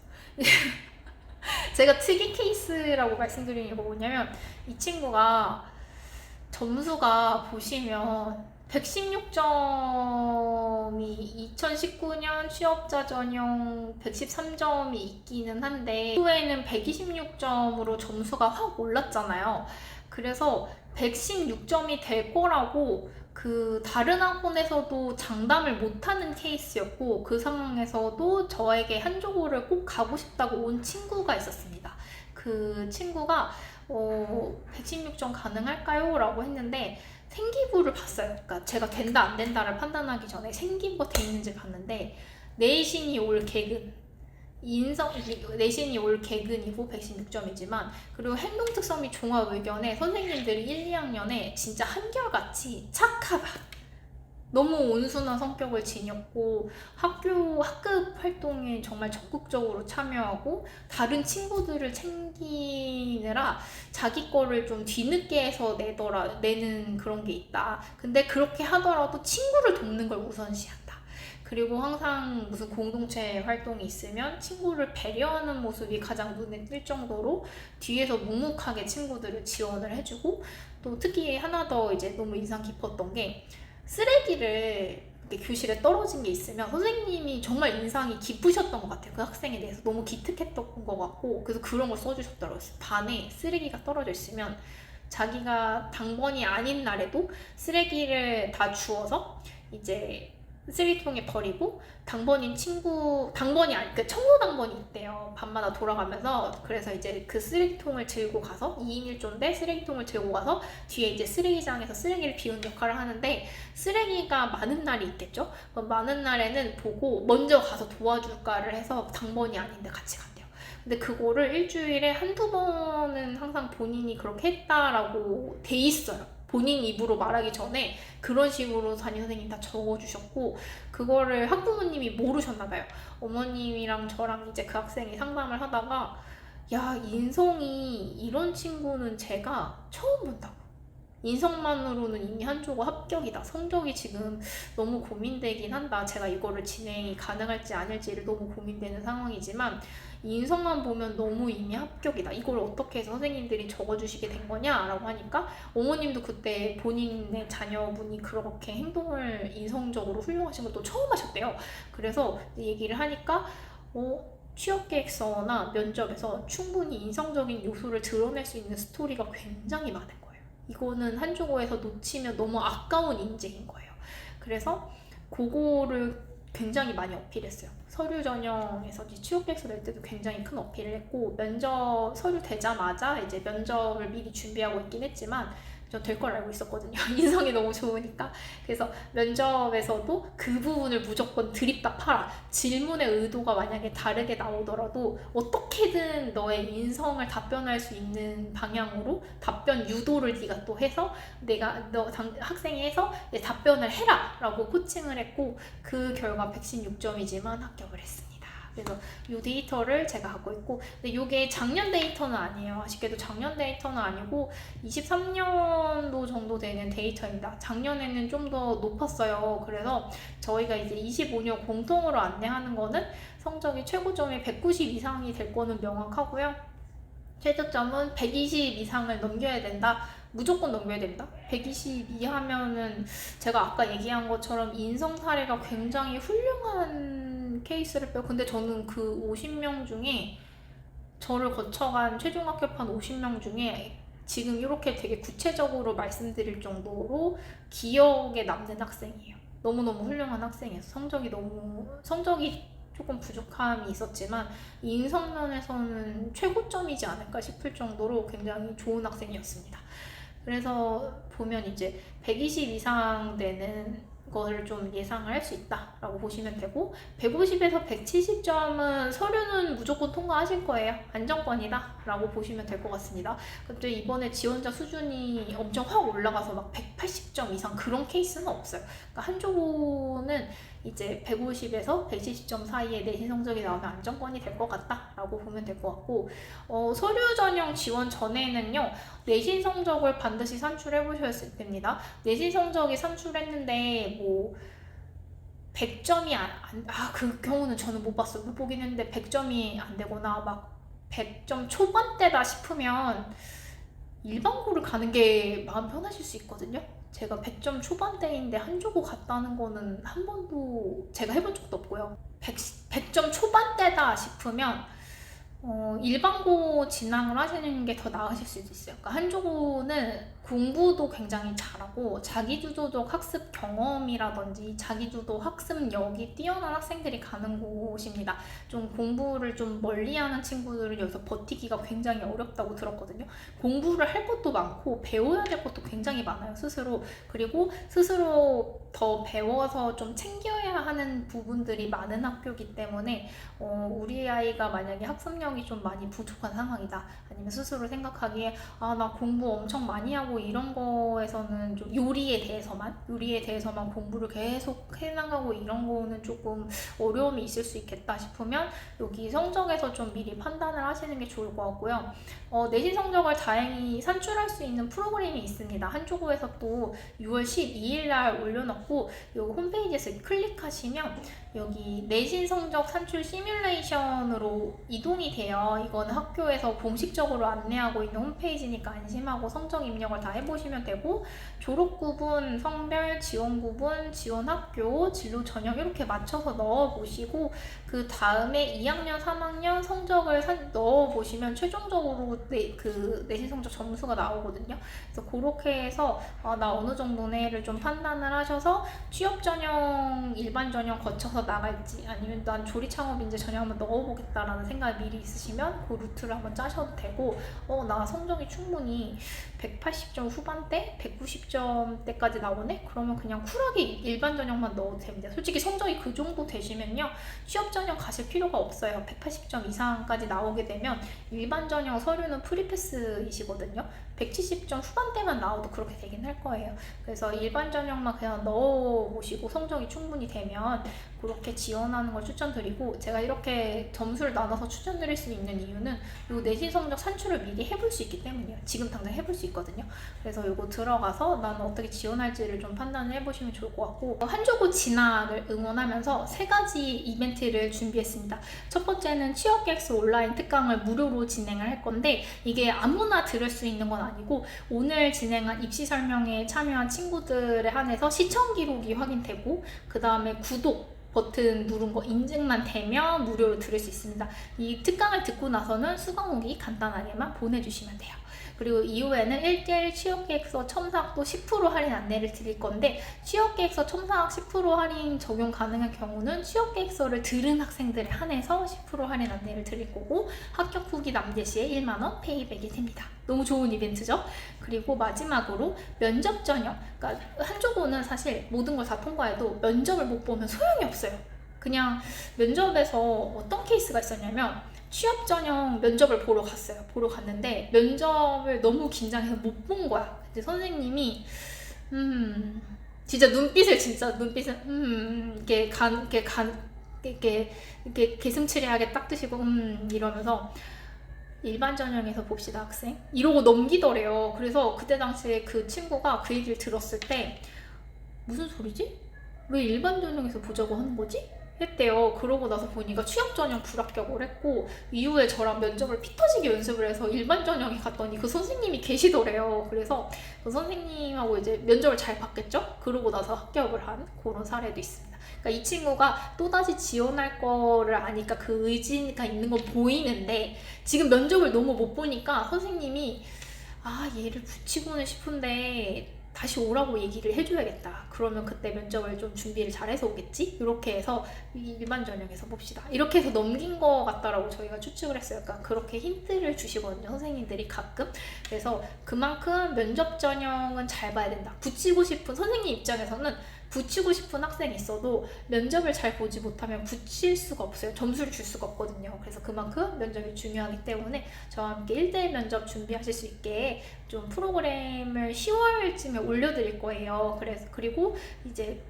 제가 특이 케이스라고 말씀드리는 이유가 뭐냐면 이 친구가 점수가 보시면 116점이 2019년 취업자 전형 113점이 있기는 한데 이후에는 126점으로 점수가 확 올랐잖아요. 그래서 116점이 될 거라고 다른 학원에서도 장담을 못하는 케이스였고 그 상황에서도 저에게 한조고를 꼭 가고 싶다고 온 친구가 있었습니다. 그 친구가 116점 가능할까요? 라고 했는데 생기부를 봤어요. 그러니까 제가 된다 안 된다를 판단하기 전에 생기부가 돼 있는지 봤는데 내신이 올 개근, 내신이 올 개근이고 116점이지만, 그리고 행동 특성 및 종합 의견에 선생님들이 1, 2학년에 진짜 한결같이 착하다, 너무 온순한 성격을 지녔고, 학급 활동에 정말 적극적으로 참여하고, 다른 친구들을 챙기느라 자기 거를 좀 뒤늦게 해서 내는 그런 게 있다. 근데 그렇게 하더라도 친구를 돕는 걸 우선시한다. 그리고 항상 무슨 공동체 활동이 있으면 친구를 배려하는 모습이 가장 눈에 띌 정도로 뒤에서 묵묵하게 친구들을 지원을 해주고, 또 특히 하나 더 이제 너무 인상 깊었던 게, 쓰레기를 이렇게 교실에 떨어진 게 있으면 선생님이 정말 인상이 깊으셨던 것 같아요. 그 학생에 대해서 너무 기특했던 것 같고, 그래서 그런 걸 써주셨더라고요. 반에 쓰레기가 떨어져 있으면 자기가 당번이 아닌 날에도 쓰레기를 다 주워서 이제 쓰레기통에 버리고, 당번이 아니, 그 청소당번이 있대요. 밤마다 돌아가면서. 그래서 이제 그 쓰레기통을 들고 가서, 2인 1조인데 쓰레기통을 들고 가서 뒤에 이제 쓰레기장에서 쓰레기를 비우는 역할을 하는데, 쓰레기가 많은 날이 있겠죠? 그럼 많은 날에는 보고 먼저 가서 도와줄까를 해서 당번이 아닌데 같이 간대요. 근데 그거를 일주일에 한두 번은 항상 본인이 그렇게 했다라고 돼 있어요. 본인 입으로 말하기 전에 그런 식으로 담임 선생님이 다 적어주셨고, 그거를 학부모님이 모르셨나봐요. 어머님이랑 저랑 이제 그 학생이 상담을 하다가, 야, 인성이 이런 친구는 제가 처음 본다고. 인성만으로는 이미 한쪽은 합격이다. 성적이 지금 너무 고민되긴 한다. 제가 이거를 진행이 가능할지 아닐지를 너무 고민되는 상황이지만, 인성만 보면 너무 이미 합격이다. 이걸 어떻게 해서 선생님들이 적어주시게 된 거냐라고 하니까, 어머님도 그때 본인의 자녀분이 그렇게 행동을 인성적으로 훌륭하신 것도 처음 하셨대요. 그래서 얘기를 하니까 취업계획서나 면접에서 충분히 인성적인 요소를 드러낼 수 있는 스토리가 굉장히 많은 거예요. 이거는 한조고에서 놓치면 너무 아까운 인재인 거예요. 그래서 그거를 굉장히 많이 어필했어요. 서류 전형에서 취업계획서 낼 때도 굉장히 큰 어필을 했고, 면접 서류 되자마자 이제 면접을 미리 준비하고 있긴 했지만 저 될 걸 알고 있었거든요. 인성이 너무 좋으니까. 그래서 면접에서도 그 부분을 무조건 드립답하라. 질문의 의도가 만약에 다르게 나오더라도 어떻게든 너의 인성을 답변할 수 있는 방향으로 답변 유도를 네가 또 해서 학생이 해서 답변을 해라 라고 코칭을 했고, 그 결과 116점이지만 합격을 했습니다. 그래서 이 데이터를 제가 갖고 있고, 근데 이게 작년 데이터는 아니에요. 아쉽게도 작년 데이터는 아니고 23년도 정도 되는 데이터입니다. 작년에는 좀 더 높았어요. 그래서 저희가 이제 25년 공통으로 안내하는 거는 성적이 최고점이 190 이상이 될 거는 명확하고요. 최저점은 120 이상을 넘겨야 된다. 무조건 넘겨야 된다. 122 하면은 제가 아까 얘기한 것처럼 인성 사례가 굉장히 훌륭한 케이스를 빼요. 근데 저는 그 50명 중에, 저를 거쳐간 최종 합격한 50명 중에 지금 이렇게 되게 구체적으로 말씀드릴 정도로 기억에 남는 학생이에요. 너무너무 훌륭한 학생이에요. 성적이 조금 부족함이 있었지만 인성면에서는 최고점이지 않을까 싶을 정도로 굉장히 좋은 학생이었습니다. 그래서 보면 이제 120 이상 되는 거를 좀 예상을 할 수 있다라고 보시면 되고, 150에서 170점은 서류는 무조건 통과하실 거예요. 안정권이다 라고 보시면 될 것 같습니다. 근데 이번에 지원자 수준이 엄청 확 올라가서 막 180점 이상 그런 케이스는 없어요. 그러니까 한조고는 이제 150에서 170점 사이에 내신 성적이 나오면 안정권이 될 것 같다 라고 보면 될 것 같고, 서류 전형 지원 전에는요, 내신 성적을 반드시 산출해 보셔야 됩니다. 내신 성적이 산출했는데 뭐 100점이 그 경우는 저는 못 봤어요. 못 보긴 했는데 100점이 안 되거나 막 100점 초반대다 싶으면 일반고를 가는 게 마음 편하실 수 있거든요. 제가 100점 초반대인데 한조고 갔다는 거는 한 번도 제가 해본 적도 없고요. 100점 초반대다 싶으면 일반고 진학을 하시는 게 더 나으실 수도 있어요. 그러니까 한조고는 공부도 굉장히 잘하고 자기주도적 학습 경험이라든지 자기주도 학습력이 뛰어난 학생들이 가는 곳입니다. 좀 공부를 좀 멀리하는 친구들은 여기서 버티기가 굉장히 어렵다고 들었거든요. 공부를 할 것도 많고 배워야 될 것도 굉장히 많아요, 스스로. 그리고 스스로 더 배워서 좀 챙겨야 하는 부분들이 많은 학교이기 때문에 우리 아이가 만약에 학습력이 좀 많이 부족한 상황이다, 아니면 스스로 생각하기에 나 공부 엄청 많이 하고 이런 거에서는 좀 요리에 대해서만 공부를 계속 해나가고 이런 거는 조금 어려움이 있을 수 있겠다 싶으면 여기 성적에서 좀 미리 판단을 하시는 게 좋을 것 같고요. 내신 성적을 다행히 산출할 수 있는 프로그램이 있습니다. 한조고에서 또 6월 12일 날 올려놓고 요 홈페이지에서 클릭하시면 여기 내신 성적 산출 시뮬레이션으로 이동이 돼요. 이거는 학교에서 공식적으로 안내하고 있는 홈페이지니까 안심하고 성적 입력을 다 해보시면 되고, 졸업 구분, 성별, 지원 구분, 지원 학교, 진로 전형 이렇게 맞춰서 넣어보시고 그 다음에 2학년, 3학년 성적을 넣어보시면 최종적으로 그 내신 성적 점수가 나오거든요. 그래서 그렇게 해서 나 어느 정도네를 좀 판단을 하셔서 취업 전형, 일반 전형 거쳐서 나갈지, 아니면 난 조리 창업 인재 전형 한번 넣어보겠다라는 생각이 미리 있으시면 그 루트를 한번 짜셔도 되고, 나 성적이 충분히 180점 후반대, 190점대까지 나오네? 그러면 그냥 쿨하게 일반 전형만 넣어도 됩니다. 솔직히 성적이 그 정도 되시면요, 취업 전형 가실 필요가 없어요. 180점 이상까지 나오게 되면 일반 전형 서류는 프리패스이시거든요. 170점 후반대만 나와도 그렇게 되긴 할 거예요. 그래서 일반 전형만 그냥 넣어보시고 성적이 충분히 되면 그렇게 지원하는 걸 추천드리고, 제가 이렇게 점수를 나눠서 추천드릴 수 있는 이유는 이 내신 성적 산출을 미리 해볼 수 있기 때문이에요. 지금 당장 해볼 수 있거든요. 그래서 이거 들어가서 나는 어떻게 지원할지를 좀 판단을 해보시면 좋을 것 같고, 한조고 진학을 응원하면서 3가지 이벤트를 준비했습니다. 첫 번째는 취업계획서 온라인 특강을 무료로 진행을 할 건데, 이게 아무나 들을 수 있는 건 아니고 오늘 진행한 입시 설명회에 참여한 친구들에 한해서 시청 기록이 확인되고, 그 다음에 구독 버튼 누른 거 인증만 되면 무료로 들을 수 있습니다. 이 특강을 듣고 나서는 수강 후기 간단하게만 보내주시면 돼요. 그리고 이후에는 1대1 취업계획서 첨삭도 10% 할인 안내를 드릴 건데, 취업계획서 첨삭 10% 할인 적용 가능한 경우는 취업계획서를 들은 학생들에 한해서 10% 할인 안내를 드릴 거고, 합격 후기 남길 시에 1만원 페이백이 됩니다. 너무 좋은 이벤트죠? 그리고 마지막으로 면접 전형. 그러니까 한조고는 사실 모든 걸 다 통과해도 면접을 못 보면 소용이 없어요. 그냥 면접에서 어떤 케이스가 있었냐면, 취업 전형 면접을 보러 갔어요. 보러 갔는데 면접을 너무 긴장해서 못 본 거야. 근데 선생님이 진짜 눈빛을 이렇게 개슴츠레하게 딱 뜨시고 이러면서 일반 전형에서 봅시다 학생 이러고 넘기더래요. 그래서 그때 당시에 그 친구가 그 얘기를 들었을 때 무슨 소리지? 왜 일반 전형에서 보자고 하는 거지? 했대요. 그러고 나서 보니까 취업 전형 불합격을 했고, 이후에 저랑 면접을 피 터지게 연습을 해서 일반 전형에 갔더니 그 선생님이 계시더래요. 그래서 그 선생님하고 이제 면접을 잘 봤겠죠? 그러고 나서 합격을 한 그런 사례도 있습니다. 그러니까 이 친구가 또다시 지원할 거를 아니까 그 의지가 있는 건 보이는데, 지금 면접을 너무 못 보니까 선생님이 얘를 붙이고는 싶은데 다시 오라고 얘기를 해줘야겠다. 그러면 그때 면접을 좀 준비를 잘해서 오겠지? 이렇게 해서 일반 전형에서 봅시다. 이렇게 해서 넘긴 거 같다라고 저희가 추측을 했어요. 그러니까 그렇게 힌트를 주시거든요, 선생님들이 가끔. 그래서 그만큼 면접 전형은 잘 봐야 된다. 붙이고 싶은 선생님 입장에서는 붙이고 싶은 학생이 있어도 면접을 잘 보지 못하면 붙일 수가 없어요. 점수를 줄 수가 없거든요. 그래서 그만큼 면접이 중요하기 때문에 저와 함께 1대1 면접 준비하실 수 있게 좀 프로그램을 10월쯤에 올려드릴 거예요. 그리고 이제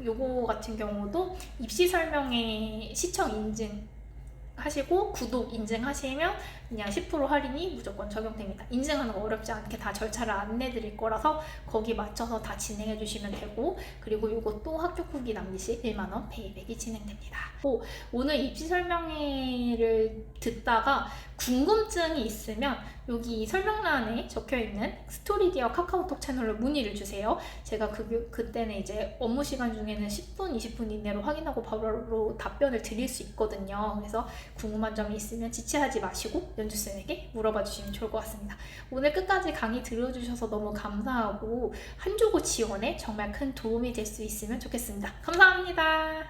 요거 같은 경우도 입시 설명회 시청 인증 하시고 구독 인증하시면 그냥 10% 할인이 무조건 적용됩니다. 인증하는 거 어렵지 않게 다 절차를 안내 드릴 거라서 거기 맞춰서 다 진행해 주시면 되고, 그리고 이것도 합격 후기 남기시 1만원 페이백이 진행됩니다. 오늘 입시 설명회를 듣다가 궁금증이 있으면 여기 설명란에 적혀있는 스토리디어 카카오톡 채널로 문의를 주세요. 제가 그때는 이제 업무 시간 중에는 10분, 20분 이내로 확인하고 바로 답변을 드릴 수 있거든요. 그래서 궁금한 점이 있으면 지체하지 마시고 연주쌤에게 물어봐 주시면 좋을 것 같습니다. 오늘 끝까지 강의 들어주셔서 너무 감사하고 한조고 지원에 정말 큰 도움이 될 수 있으면 좋겠습니다. 감사합니다.